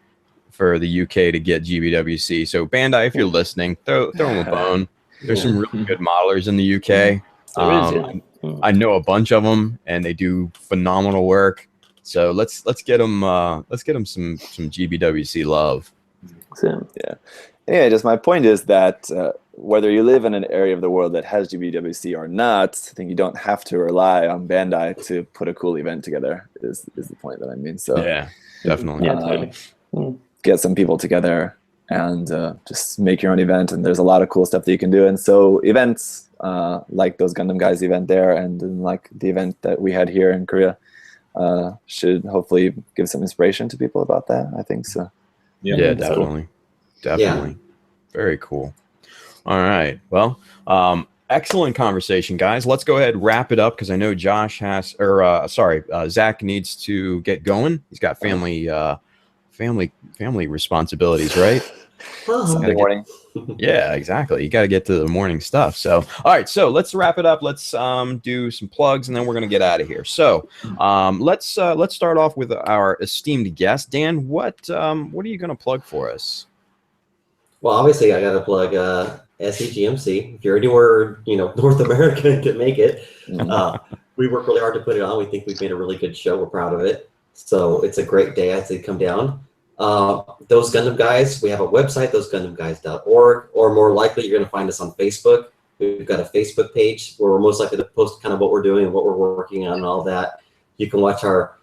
the UK to get GBWC. So Bandai, if you're listening, throw them a bone. There's some really good modelers in the UK. There is, yeah. I know a bunch of them, and they do phenomenal work. So let's get them some GBWC love. So, yeah. Anyway, just my point is that whether you live in an area of the world that has GBWC or not, I think you don't have to rely on Bandai to put a cool event together. Is the point that I mean? So Yeah, definitely. yeah, totally. get some people together and just make your own event. And there's a lot of cool stuff that you can do. And so events like those Gundam guys event there, and then like the event that we had here in Korea, should hopefully give some inspiration to people about that. I think so. Yeah, definitely. Definitely. Yeah. Very cool. All right. Well, excellent conversation, guys. Let's go ahead and wrap it up, because I know Josh has, Zach needs to get going. He's got family responsibilities, right? Sunday morning. Yeah, exactly. You got to get to the morning stuff. So, all right. So let's wrap it up. Let's do some plugs, and then we're gonna get out of here. So, let's start off with our esteemed guest, Dan. What are you gonna plug for us? Well, obviously, I got to plug SEGMC. If you're anywhere, North America and can make it, we work really hard to put it on. We think we've made a really good show. We're proud of it. So it's a great day as they come down. Those Gundam Guys, we have a website, thosegundamguys.org, or more likely you're going to find us on Facebook. We've got a Facebook page where we're most likely to post kind of what we're doing and what we're working on and all that. You can watch our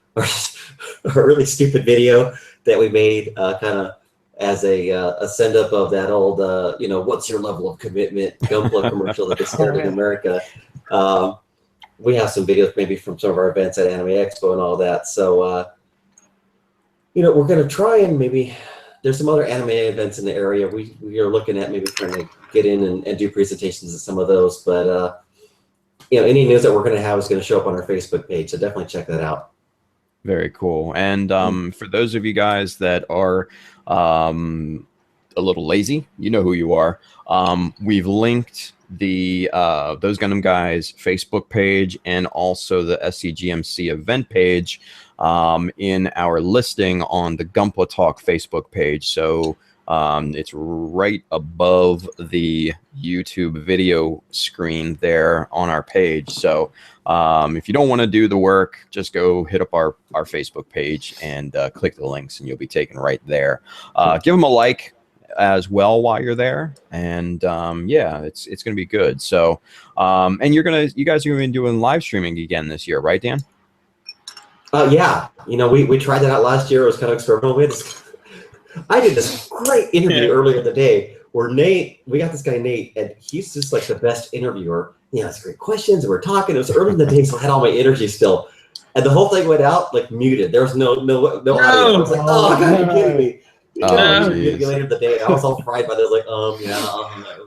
really stupid video that we made kind of as a send-up of that old, what's your level of commitment Gunpla commercial that gets aired in America. We have some videos maybe from some of our events at Anime Expo and all that. So, we're going to try and maybe there's some other anime events in the area. We are looking at maybe trying to get in and do presentations at some of those. But, any news that we're going to have is going to show up on our Facebook page. So definitely check that out. Very cool. And for those of you guys that are a little lazy, you know who you are. We've linked the Those Gundam Guys Facebook page and also the SCGMC event page in our listing on the Gunpla Talk Facebook page. So it's right above the YouTube video screen there on our page. So if you don't want to do the work, just go hit up our Facebook page and click the links, and you'll be taken right there. Give them a like as well while you're there, and yeah, it's gonna be good. So and you guys are gonna be doing live streaming again this year, right, Dan? Yeah, we tried that out last year. It was kind of experimental. I did this great interview earlier in the day where we got this guy Nate, and he's just like the best interviewer. He has great questions, and we're talking. It was early in the day, so I had all my energy still, and the whole thing went out like muted. There was no audio. I was like, oh God, you're kidding me. Later in the day, I was all fried by this, like,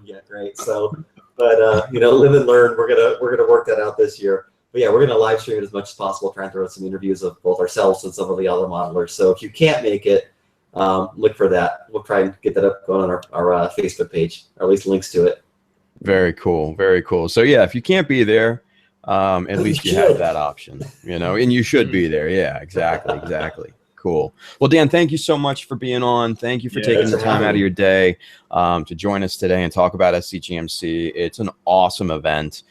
yeah, great. So, but live and learn. We're gonna work that out this year. But yeah, we're gonna live stream it as much as possible, try and throw some interviews of both ourselves and some of the other modelers. So if you can't make it, look for that. We'll try and get that up going on our Facebook page, or at least links to it. Very cool, very cool. So yeah, if you can't be there, at least you have that option, and you should be there. Yeah, exactly. Cool. Well, Dan, thank you so much for being on. Thank you for taking the time out of your day to join us today and talk about SCGMC. It's an awesome event.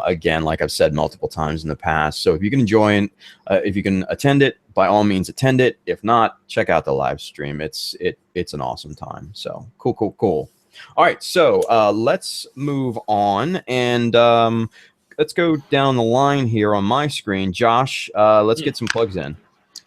Again, like I've said multiple times in the past. So if you can join, if you can attend it, by all means attend it. If not, check out the live stream. It's an awesome time. So cool. All right, so let's move on, and let's go down the line here on my screen. Josh, let's get some plugs in.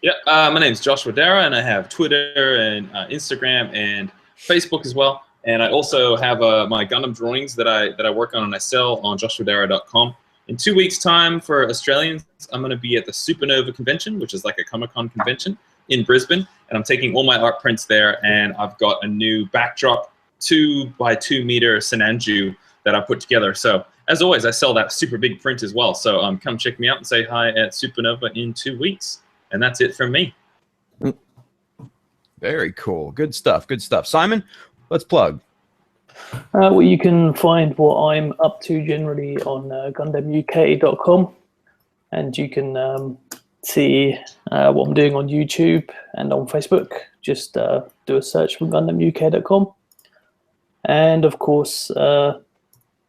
Yeah, my name is Josh Wadera, and I have Twitter and Instagram and Facebook as well. And I also have my Gundam drawings that I work on and I sell on joshwadera.com. In 2 weeks' time for Australians, I'm going to be at the Supernova Convention, which is like a Comic-Con convention in Brisbane. And I'm taking all my art prints there, and I've got a new backdrop 2 by 2 meter Senanju that I put together. So as always, I sell that super big print as well. So come check me out and say hi at Supernova in 2 weeks. And that's it from me. Very cool. Good stuff. Simon, let's plug. Well, you can find what I'm up to generally on GundamUK.com, and you can see what I'm doing on YouTube and on Facebook. Just do a search for GundamUK.com. And of course,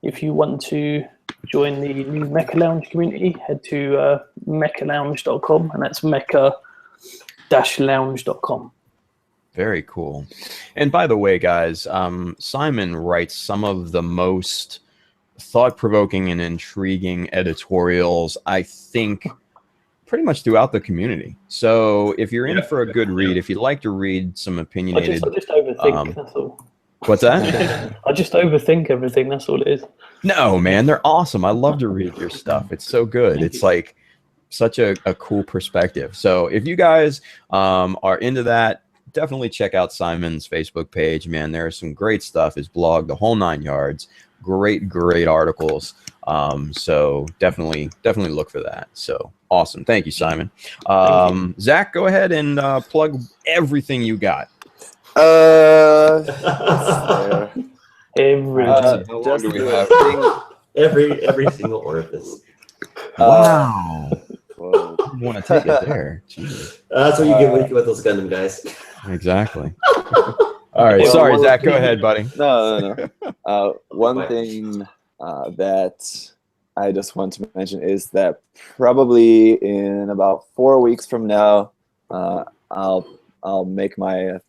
if you want to join the new Mecha Lounge community, head to mechalounge.com, and that's mecha-lounge.com. Very cool. And by the way, guys, Simon writes some of the most thought-provoking and intriguing editorials, I think, pretty much throughout the community. So if you're in for a good read, if you'd like to read some opinionated... I just overthink, that's all. What's that? I just overthink everything, that's all it is. No, man, they're awesome. I love to read your stuff. It's so good. It's like such a cool perspective. So if you guys are into that, definitely check out Simon's Facebook page, man. There's some great stuff, his blog, the whole 9 yards. Great articles. So definitely look for that. So awesome. Thank you, Simon. Zach, go ahead and plug everything you got. Every single orifice. Wow. Whoa. You want to take it there. Jeez. That's what you get when you get with those Gundam guys. Exactly. All right. Sorry, Zach. Go ahead, buddy. No. One thing that I just want to mention is that probably in about 4 weeks from now, I'll make my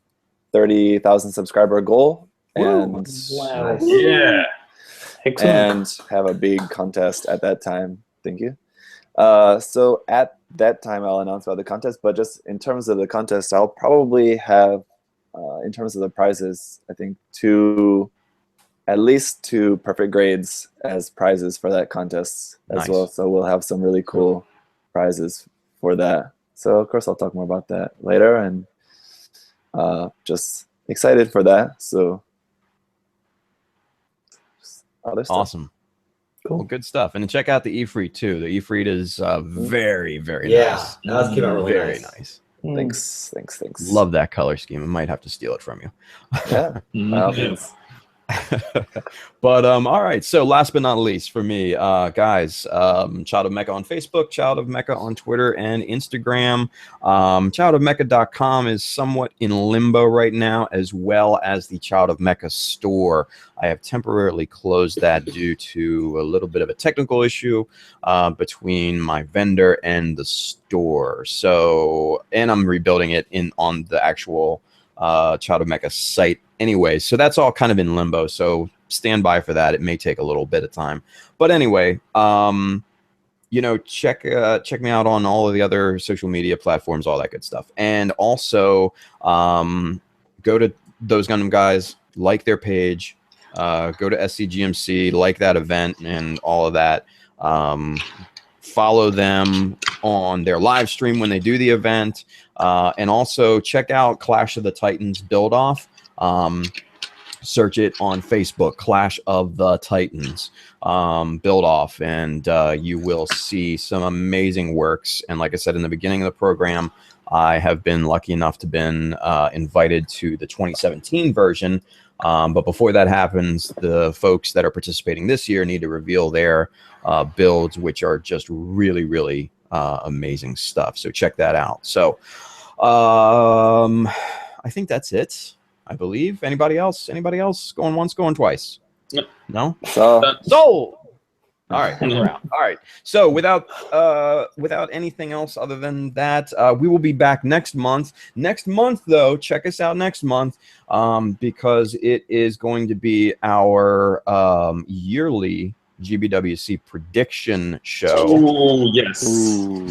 30,000 subscriber goal, and wow. Yeah. and have a big contest at that time. Thank you. So at that time, I'll announce about the contest. But just in terms of the contest, I'll probably have, in terms of the prizes, I think at least two perfect grades as prizes for that contest as well. So we'll have some really cool prizes for that. So of course, I'll talk more about that later, and just excited for that. So other stuff. Awesome. Cool. Well, good stuff. And check out the Ifrit too. The Ifrit is very nice. Yeah, that came out really very nice. Thanks. Love that color scheme. I might have to steal it from you. Yeah. But all right, so last but not least for me, guys, Child of Mecha on Facebook, Child of Mecha on Twitter and Instagram. childofmecha.com is somewhat in limbo right now, as well as the Child of Mecha store. I have temporarily closed that due to a little bit of a technical issue between my vendor and the store. So, and I'm rebuilding it on the actual Child of Mecha site anyway, so that's all kind of in limbo, so stand by for that. It may take a little bit of time, but anyway, check me out on all of the other social media platforms, all that good stuff. And also go to Those Gundam Guys, like their page, go to SCGMC, like that event and all of that. Follow them on their live stream when they do the event, and also check out Clash of the Titans build off. Search it on Facebook, Clash of the Titans build off, and you will see some amazing works. And like I said in the beginning of the program, I have been lucky enough to been invited to the 2017 version. But before that happens, the folks that are participating this year need to reveal their builds, which are just really amazing stuff. So check that out. So I think that's it. I believe. Anybody else? Going once, going twice? No. No? So Sold! All right, and we're out. All right. So without anything else other than that, we will be back next month. Next month, though, check us out next month because it is going to be our yearly GBWC prediction show. Oh yes.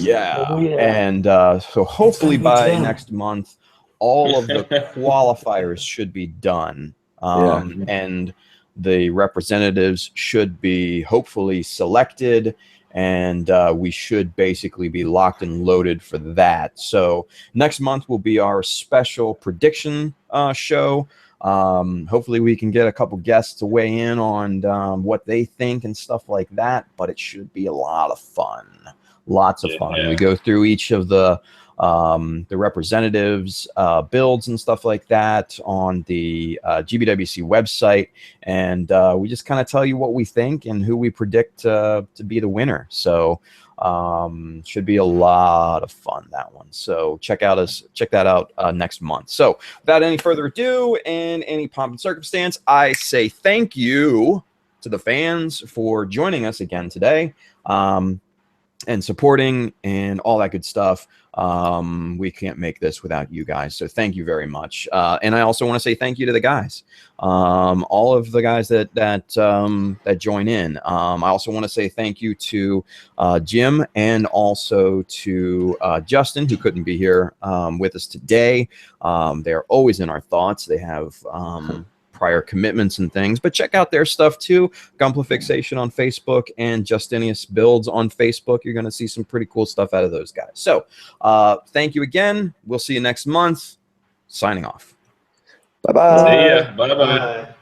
Yeah. Oh, yeah. And so hopefully gonna be by 10. next month, all of the qualifiers should be done. And the representatives should be hopefully selected, and we should basically be locked and loaded for that. So next month will be our special prediction show. Hopefully we can get a couple guests to weigh in on what they think and stuff like that, but it should be a lot of fun. Lots of fun. Yeah. We go through each of the representatives builds and stuff like that on the GBWC website, and we just kind of tell you what we think and who we predict to be the winner. So should be a lot of fun, that one. So check that out next month. So without any further ado and any pomp and circumstance, I say thank you to the fans for joining us again today and supporting and all that good stuff. We can't make this without you guys, so thank you very much. And I also want to say thank you to the guys, all of the guys that join in. I also want to say thank you to Jim and also to Justin, who couldn't be here with us today. They're always in our thoughts. They have prior commitments and things, but check out their stuff too. Gunpla Fixation on Facebook and Justinius Builds on Facebook. You're going to see some pretty cool stuff out of those guys. So thank you again. We'll see you next month. Signing off. Bye-bye. See ya. Bye-bye. Bye.